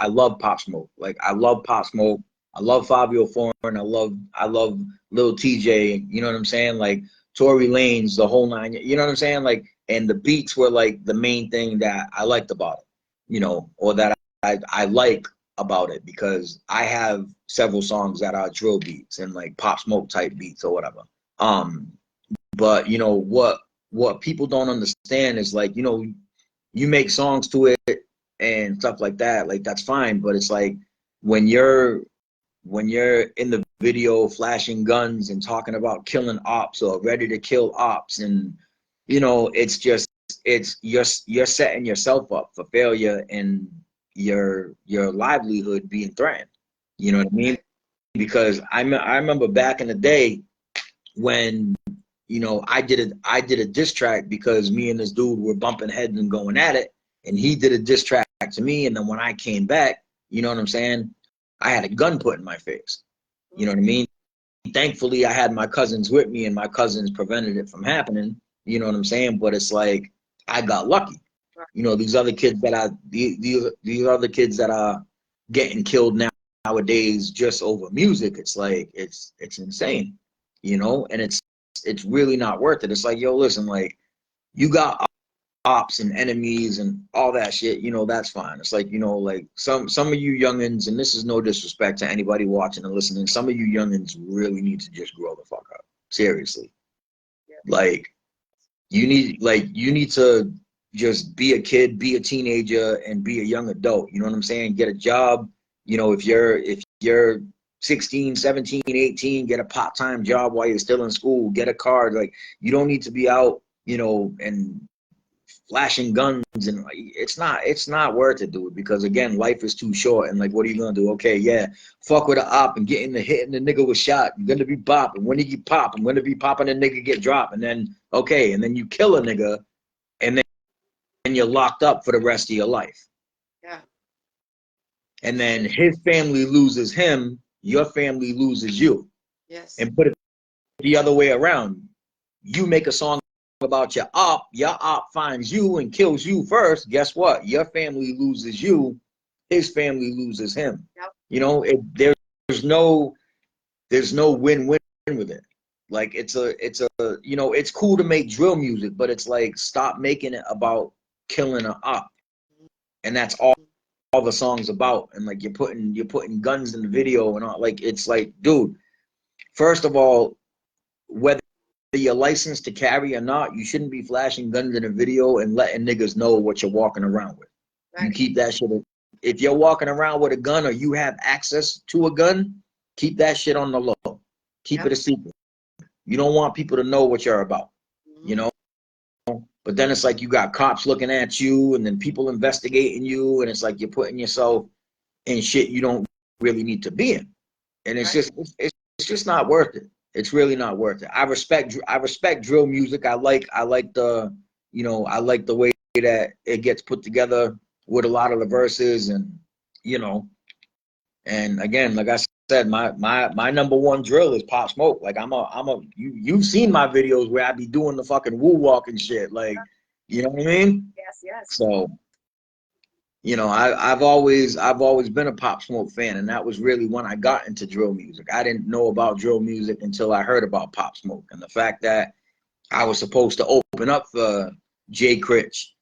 love Pop Smoke. Like I love Pop Smoke. I love Fabio Foreign. I love Lil TJ. You know what I'm saying? Like Tory Lanez, the whole nine. You know what I'm saying? Like, and the beats were like the main thing that I liked about it. Or that I like about it because I have several songs that are drill beats and like Pop Smoke type beats or whatever. Um, but what people don't understand is like, you make songs to it and stuff like that, like that's fine. But it's like when you're in the video flashing guns and talking about killing ops or ready to kill ops, and it's just you're setting yourself up for failure and your livelihood being threatened. You know what I mean? Right. Because I remember back in the day when I did a diss track because me and this dude were bumping heads and going at it, and he did a diss track to me, and then when I came back, you know what I'm saying? I had a gun put in my face. You know what I mean? Thankfully, I had my cousins with me, and my cousins prevented it from happening. You know what I'm saying? But it's like I got lucky. Right. These other kids these other kids that are getting killed nowadays just over music. It's like it's insane. And it's really not worth it. It's like, yo, listen, like you got ops and enemies and all that shit, that's fine. It's like, like some of you youngins, and this is no disrespect to anybody watching and listening, some of you youngins really need to just grow the fuck up. Seriously. Yeah. Like you need to just be a kid, be a teenager, and be a young adult. You know what I'm saying? Get a job. If you're 16, 17, 18, get a part-time job while you're still in school, get a car. Like you don't need to be out, and flashing guns, and like, it's not worth it, dude, because again, life is too short. And like, what are you gonna do? Okay, yeah, fuck with a op and getting the hit and the nigga was shot. You're gonna be popping. When you pop, I'm gonna be popping, a nigga get dropped, and then okay, and then you kill a nigga, and then you're locked up for the rest of your life. Yeah. And then his family loses him, your family loses you. Yes. And put it the other way around. You make a song about your op finds you and kills you first. Guess what? Your family loses you, his family loses him. Yep. There's no win-win with it. Like it's cool to make drill music, but it's like stop making it about killing an op. And that's all all the songs about, and like you're putting guns in the video and all. Like, it's like, dude, first of all, whether you're licensed to carry or not, you shouldn't be flashing guns in a video and letting niggas know what you're walking around with. Right. You keep that shit. If you're walking around with a gun or you have access to a gun, keep that shit on the low. Keep it a secret. You don't want people to know what you're about, you know? But then it's like you got cops looking at you and then people investigating you, and it's like you're putting yourself in shit you don't really need to be in. And it's just not worth it. It's really not worth it. I respect drill music. I like the, you know, I like the way that it gets put together with a lot of the verses, and you know, and again, like I said, my number one drill is Pop Smoke. Like you've seen my videos where I be doing the fucking woo walk and shit. Like, you know what I mean? Yes. So, you know, I've always been a Pop Smoke fan, and that was really when I got into drill music. I didn't know about drill music until I heard about Pop Smoke, and the fact that I was supposed to open up for Jay Critch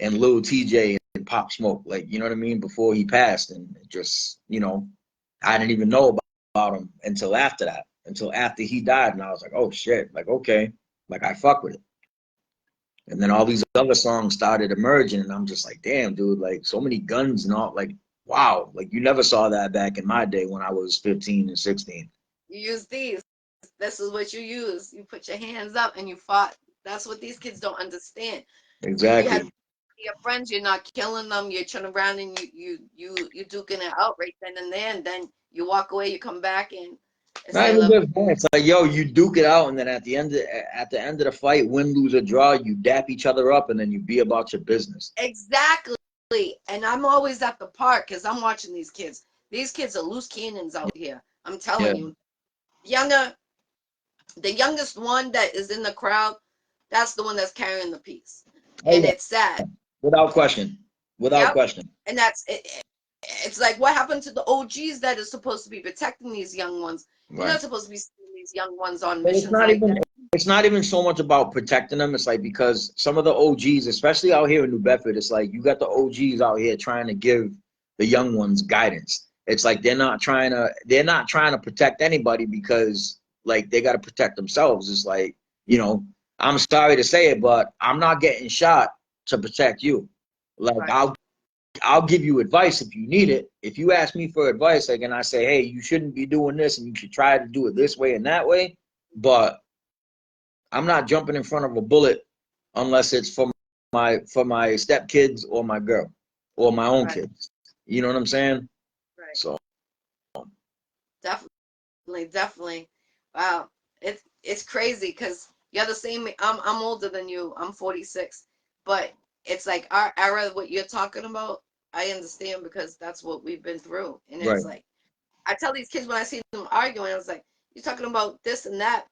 and Lil TJ and Pop Smoke, like, you know what I mean, before he passed, and just, you know, I didn't even know about him until after that, until after he died, and I was like, oh shit, like, okay, like I fuck with it. And then all these other songs started emerging, and I'm just like, damn, dude, like so many guns and all, like, wow, like you never saw that back in my day when I was 15 and 16. You use these. This is what you use. You put your hands up and you fought. That's what these kids don't understand. Exactly. You have your friends, you're not killing them. You're turning around and you duking it out right then and there. And then you walk away. You come back and it's like, yo, you duke it out, and then at the end of the fight, win, lose, or draw, you dap each other up, and then you be about your business. Exactly. And I'm always at the park because I'm watching these kids. These kids are loose cannons out here. I'm telling you. The youngest one that is in the crowd, that's the one that's carrying the piece. And it's sad. Without question. Without question. And that's it. It's like, what happened to the OGs that is supposed to be protecting these young ones? You're not supposed to be seeing these young ones on missions like that. It's not even so much about protecting them. It's like, because some of the OGs, especially out here in New Bedford, it's like you got the OGs out here trying to give the young ones guidance. It's like they're not trying to protect anybody, because like they got to protect themselves. It's like, you know, I'm sorry to say it, but I'm not getting shot to protect you. Like, I'll give you advice if you need it. If you ask me for advice, like, and I say, hey, you shouldn't be doing this and you should try to do it this way and that way, but I'm not jumping in front of a bullet unless it's for my stepkids or my girl or my own kids. You know what I'm saying? Right. So definitely. Wow. It's crazy because you're the same. I'm older than you. I'm 46, but it's like our era. What you're talking about, I understand because that's what we've been through. And it's like, I tell these kids when I see them arguing, I was like, you're talking about this and that,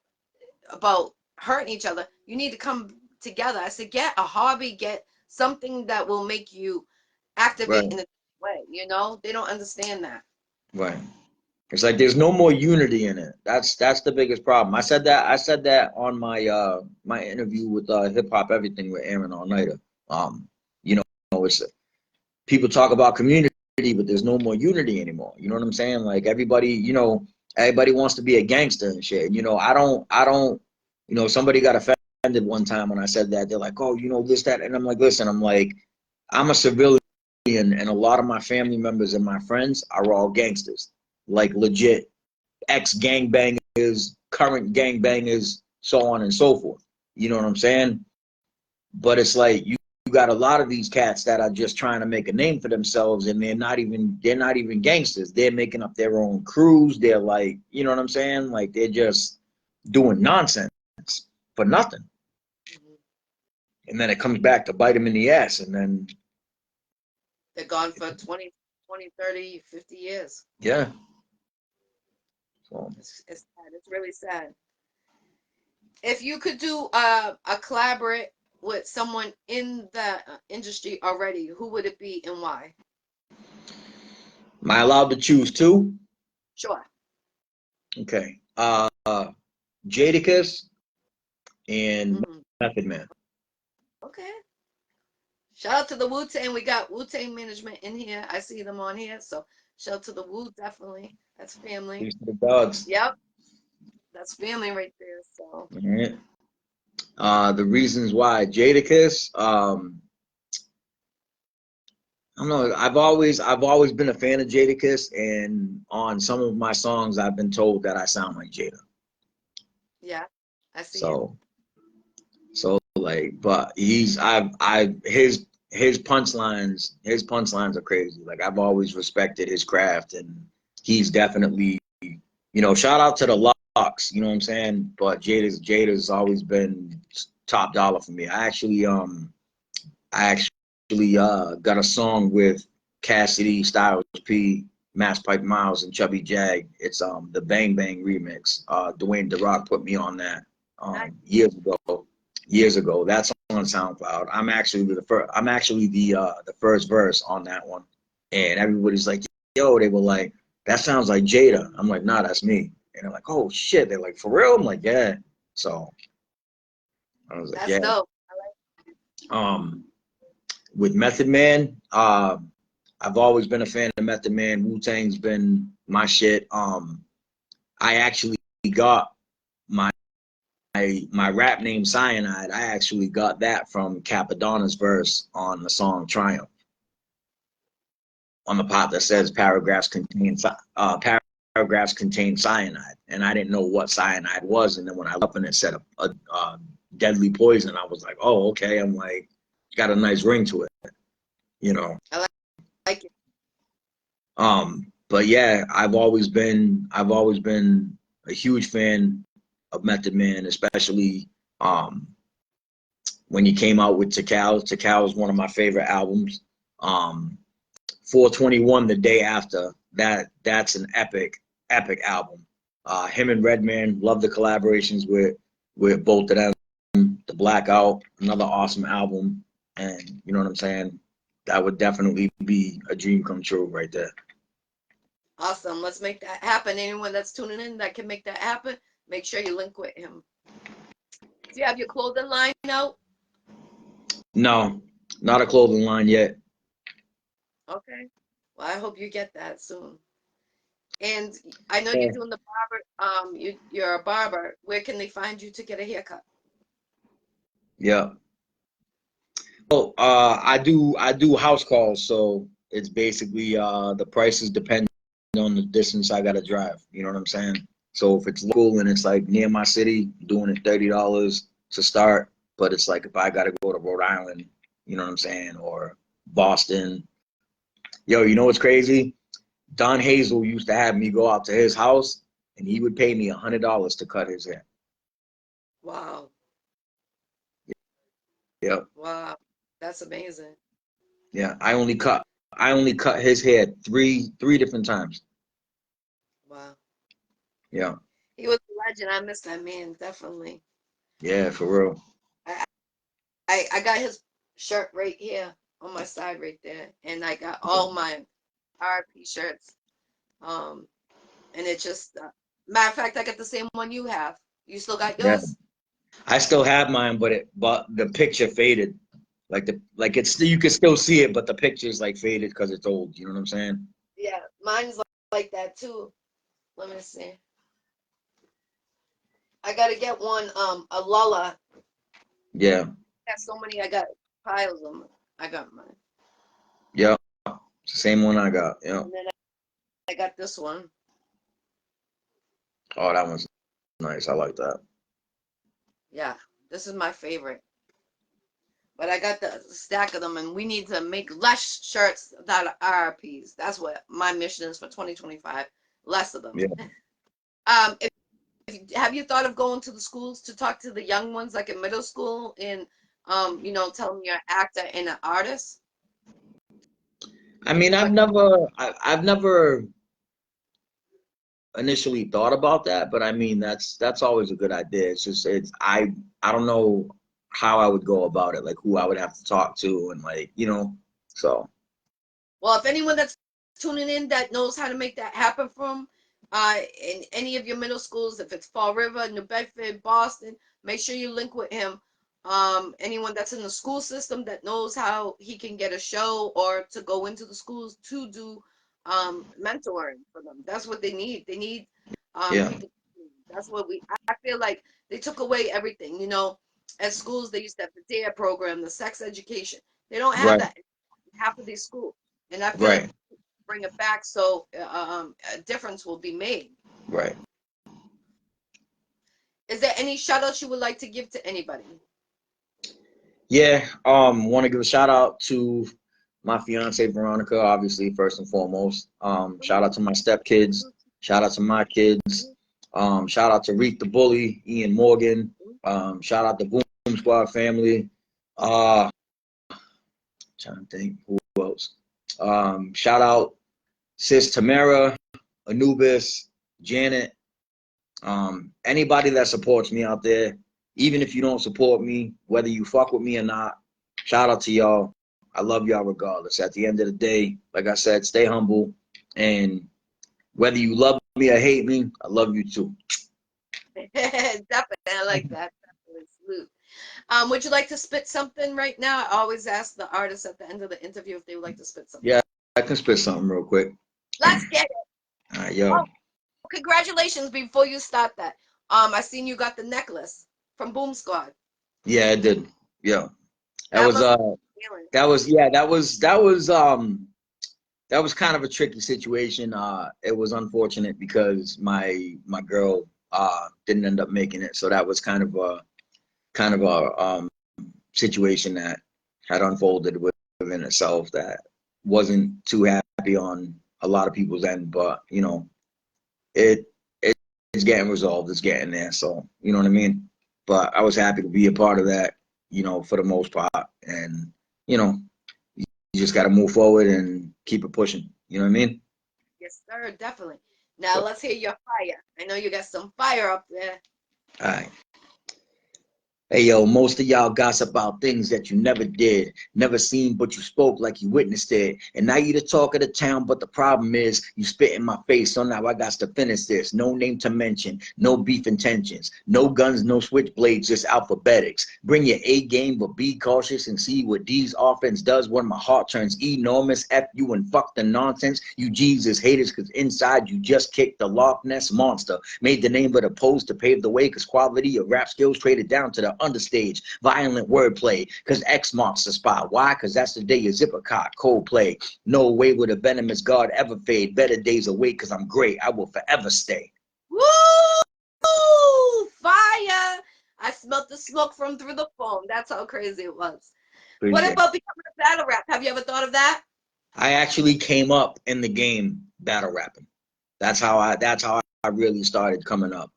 about hurting each other. You need to come together. I said, get a hobby, get something that will make you activate in a way. You know, they don't understand that. Right. It's like there's no more unity in it. That's the biggest problem. I said that on my my interview with Hip Hop Everything with Aaron All Nighter. You know, it's people talk about community, but there's no more unity anymore. You know what I'm saying? Like everybody wants to be a gangster and shit. You know, I don't, you know, somebody got offended one time when I said that. They're like, oh, you know, this, that. And I'm like, listen, I'm a civilian, and a lot of my family members and my friends are all gangsters. Like legit ex-gangbangers, current gangbangers, so on and so forth. You know what I'm saying? But it's like you got a lot of these cats that are just trying to make a name for themselves, and they're not even gangsters. They're making up their own crews. They're like, you know what I'm saying? Like they're just doing nonsense for nothing. And then it comes back to bite them in the ass, and then they're gone for 20, 30, 50 years. Yeah. So it's sad. It's really sad. If you could do a collaborate with someone in the industry already, who would it be and why? Am I allowed to choose two? Sure. Okay. Jadakiss and Method Man. Okay. Shout out to the Wu-Tang. We got Wu-Tang management in here. I see them on here. So shout out to the Wu, definitely. That's family. Peace to the dogs. Yep. That's family right there. So All right. The reasons why Jadakiss, I don't know. I've always been a fan of Jadakiss, and on some of my songs, I've been told that I sound like Jada. yeah, I see it. So like, but his punchlines are crazy. Like I've always respected his craft, and he's definitely, shout out to the Lux, you know what I'm saying? But Jada's always been top dollar for me. I actually got a song with Cassidy, Styles P, Mass Pipe Miles, and Chubby Jag. It's the Bang Bang remix. Dwayne The Rock put me on that Nice. years ago. Years ago. That's on SoundCloud. I'm actually the first verse on that one. And everybody's like, yo, they were like, that sounds like Jada. I'm like, nah, that's me. And they're like, oh shit. They're like, for real? I'm like, yeah. So I was like, That's yeah. dope. With Method Man, I've always been a fan of Method Man. Wu-Tang's been my shit. I actually got my rap name Sionide. I actually got that from Capadonna's verse on the song Triumph, on the part that says paragraphs contain cyanide, and I didn't know what cyanide was. And then when I looked up and it said a deadly poison, I was like, oh, okay. I'm like, got a nice ring to it, you know. I like it. But yeah, I've always been a huge fan of Method Man, especially when he came out with Tikal. Tikal is one of my favorite albums. 421 the day after that, that's an epic album. Him and Redman, love the collaborations with both of them. The Blackout, another awesome album, and you know what I'm saying? That would definitely be a dream come true right there. Awesome. Let's make that happen. Anyone that's tuning in that can make that happen, make sure you link with him. Do you have your clothing line out? No, not a clothing line yet. Okay. Well, I hope you get that soon. And I know Yeah. you're doing the barber. You're a barber. Where can they find you to get a haircut? Yeah. Oh, I do house calls, so it's basically the prices depend on the distance I gotta drive. You know what I'm saying? So if it's local and it's like near my city, doing it $30 to start. But it's like if I gotta go to Rhode Island, you know what I'm saying, or Boston. Yo, you know what's crazy? Don Hazel used to have me go out to his house, and he would pay me $100 to cut his hair. Wow. Yep. Wow. That's amazing. Yeah. I only cut his hair three different times. Wow. Yeah. He was a legend. I miss that man, definitely. Yeah, for real. I got his shirt right here on my side right there. And I got all my RP shirts. And it just matter of fact, I got the same one you have. You still got Yeah. yours? I still have mine, but the picture faded. Like it's you can still see it, but the picture's like faded because it's old. You know what I'm saying? Yeah, mine's like that too. Let me see. I gotta get one, a Lala. Yeah. I got so many, I got piles of them. I got mine. Yeah. Same one I got. Yeah. And then I got this one. Oh, that one's nice. I like that. Yeah, this is my favorite. But I got the stack of them, and we need to make less shirts that are RPs. That's what my mission is for 2025. Less of them. Yeah. Have you thought of going to the schools to talk to the young ones, like in middle school, and tell them you're an actor and an artist? I mean, I've never initially thought about that, but I mean, that's always a good idea. It's just I don't know how I would go about it, like who I would have to talk to, and like so. Well, if anyone that's tuning in that knows how to make that happen from in any of your middle schools, if it's Fall River, New Bedford, Boston, make sure you link with him. anyone that's in the school system that knows how he can get a show or to go into the schools to do mentoring for them. That's what they need. They need Yeah. people. That's what I feel like they took away everything. You know, at schools they used to have the DARE program, the sex education. They don't have Right. that in half of these schools, and I feel like Right. bring it back so a difference will be made. Right. Is there any shout outs you would like to give to anybody? Yeah. Want to give a shout out to my fiance Veronica, obviously first and foremost. Shout out to my stepkids. Shout out to my kids. Shout out to Reek the Bully, Ian Morgan. Shout out to Boom Squad family. Trying to think who else. Shout out Sis Tamara, Anubis, Janet. Anybody that supports me out there, even if you don't support me, whether you fuck with me or not, shout out to y'all. I love y'all regardless. At the end of the day, like I said, stay humble. And whether you love me or hate me, I love you too. Definitely, I like that. Definitely, salute. Would you like to spit something right now? I always ask the artists at the end of the interview if they would like to spit something. Yeah, I can spit something real quick. Let's get it. All right, yo. Oh, congratulations! Before you start that, I seen you got the necklace from Boom Squad. Yeah, I did. Yo. That That was must be feeling. that was kind of a tricky situation. It was unfortunate because my girl didn't end up making it, so that was kind of a situation that had unfolded within itself that wasn't too happy on a lot of people's end, but you know, it it's getting resolved, it's getting there, so you know what I mean. But I was happy to be a part of that, you know, for the most part, and you know, you just got to move forward and keep it pushing. You know what I mean? Yes, sir, definitely. Now let's hear your fire. I know you got some fire up there. All right. Hey yo, most of y'all gossip about things that you never did, never seen, but you spoke like you witnessed it. And now you the talk of the town, but the problem is you spit in my face, so now I got to finish this. No name to mention, no beef intentions, no guns, no switchblades, just alphabetics. Bring your A game, but be cautious and see what these offense does when my heart turns enormous. F you and fuck the nonsense. You Jesus haters, cause inside you just kicked the Loch Ness monster. Made the name of the post to pave the way, cause quality of rap skills traded down to the understage, violent wordplay, cause X marks the spot. Why? Cause that's the day you zip a cock, cold play. No way would a venomous God ever fade. Better days await, cause I'm great. I will forever stay. Woo! Fire! I smelt the smoke from through the phone. That's how crazy it was. What Appreciate it. about becoming a battle rap? Have you ever thought of that? I actually came up in the game battle rapping. That's how I really started coming up.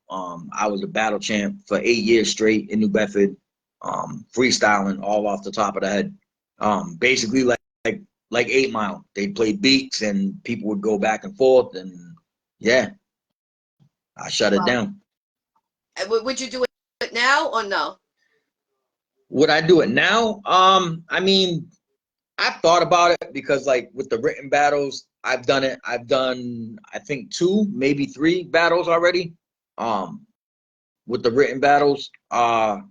I was a battle champ for 8 years straight in New Bedford, freestyling all off the top of the head. Basically like 8 Mile. They'd play beats and people would go back and forth, and yeah, I shut it Wow. down. Would you do it now or no? Would I do it now? I mean, I've thought about it because like with the written battles, I've done it. I've done I think 2, maybe 3 battles already. With the written battles. But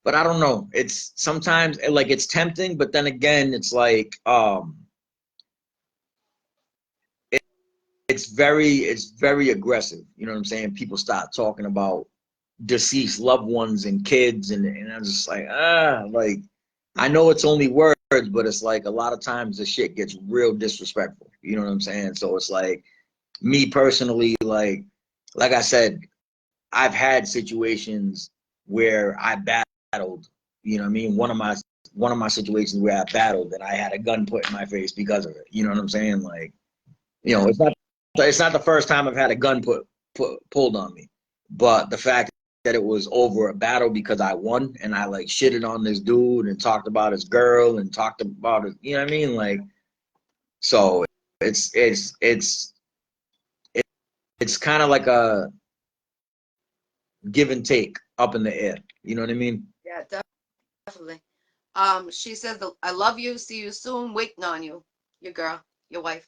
I don't know. It's sometimes like it's tempting, but then again, it's like it, it's very aggressive. You know what I'm saying? People start talking about deceased loved ones and kids, and I'm just like I know it's only words, but it's like a lot of times the shit gets real disrespectful. You know what I'm saying? So it's like me personally, like I said, I've had situations where I battled. You know what I mean? One of my situations where I battled and I had a gun put in my face because of it. You know what I'm saying? Like, you know, it's not the first time I've had a gun pulled on me, but the fact that it was over a battle because I won and I like shitted on this dude and talked about his girl and talked about it. You know what I mean? Like, so it's it's kind of like a give and take up in the air. You know what I mean? Yeah, definitely. She says, "I love you. See you soon. Waiting on you. Your girl, your wife."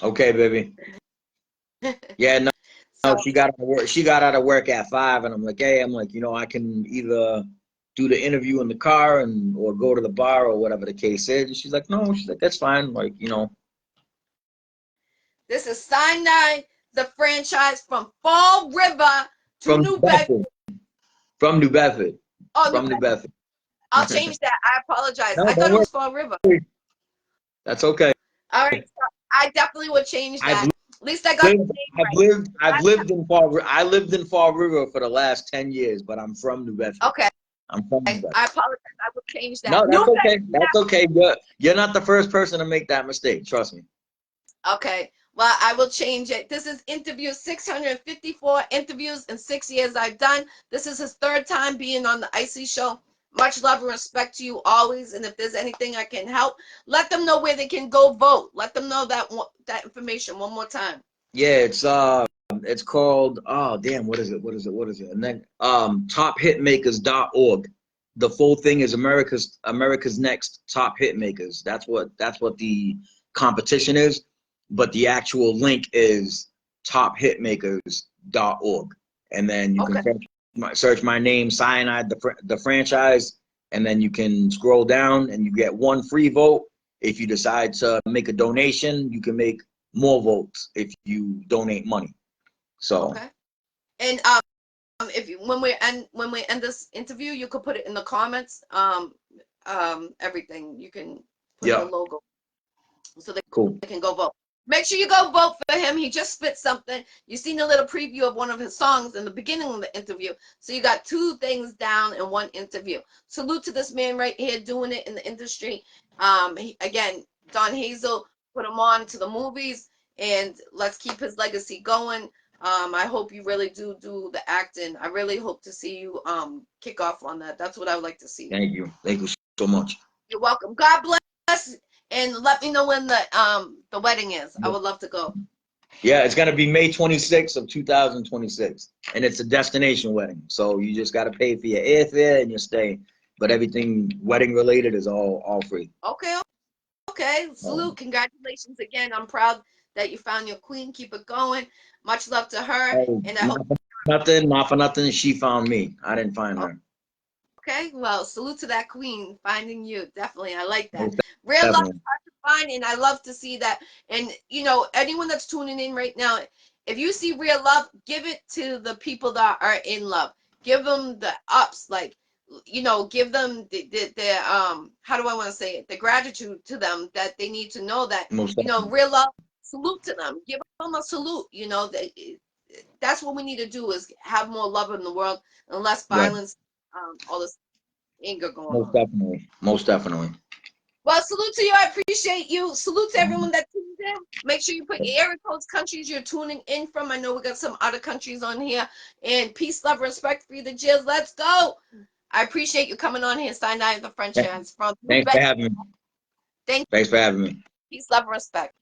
Okay, baby. Yeah, no, know, So she got out of work. She got out of work at 5, and I'm like, hey, I'm like, you know, I can either do the interview in the car and or go to the bar or whatever the case is. And she's like, no, she's like, that's fine. Like, you know. this is Sionide, the franchise from Fall River to From New New Bedford. Bedford. From New Bedford. Oh, New From New Bedford. Bedford. I'll change that. I apologize. No, I thought don't it was Fall worry. River. That's okay. All right, so I definitely would change I've that. At least I got the lived, name I've right. lived, I've lived in I lived in Fall River for the last 10 years, but I'm from New Bedford. Okay, I'm from New I Bedford. apologize. I will change that. No, New that's okay. Bedford. That's okay. You're not the first person to make that mistake. Trust me. Okay, well, I will change it. This is interview 654 interviews in 6 years I've done. This is his third time being on the Iccy Show. Much love and respect to you always. And if there's anything I can help, let them know where they can go vote. Let them know that information one more time. Yeah, it's called, oh damn, what is it? And then tophitmakers.org. The full thing is America's Next Top Hitmakers. That's what the competition is, but the actual link is tophitmakers.org. And then you Okay. can search my name, Cyanide, the franchise, and then you can scroll down and you get one free vote. If you decide to make a donation, you can make more votes if you donate money. So Okay. And if you, when we end this interview, you could put it in the comments. Everything you can put the yeah, logo so they cool. can go vote. Make sure you go vote for him. He just spit something. You seen a little preview of one of his songs in the beginning of the interview. So you got two things down in one interview. Salute to this man right here doing it in the industry. Again, Don Hazel put him on to the movies, and let's keep his legacy going. I hope you really do the acting. I really hope to see you kick off on that. That's what I would like to see. Thank you so much. You're welcome. God bless. And let me know when the wedding is. I would love to go. Yeah, it's gonna be May 26th of 2026, and it's a destination wedding. So you just gotta pay for your airfare and your stay, but everything wedding related is all free. Okay, okay. Salute. Congratulations again. I'm proud that you found your queen. Keep it going. Much love to her. Oh, And I hope. not for nothing. She found me. I didn't find her. Okay, well, salute to that queen finding you. Definitely, I like that. Most Real love definitely. is hard to find, and I love to see that. And you know, anyone that's tuning in right now, if you see real love, give it to the people that are in love. Give them the ups, like you know, give them the how do I want to say it? The gratitude to them that they need to know that Most you know, definitely. real love. Salute to them. Give them a salute. You know, that's what we need to do is have more love in the world and less Right. violence. All this anger going Most on. definitely. Most definitely. Well, salute to you. I appreciate you. Salute to everyone that tunes in. Make sure you put your area codes, countries you're tuning in from. I know we got some other countries on here. And peace, love, respect for you, the Jills. Let's go. I appreciate you coming on here, Sionide, the franchise from New Thanks for Bedford. having me. Thank you. Thanks for having me. Peace, love, respect.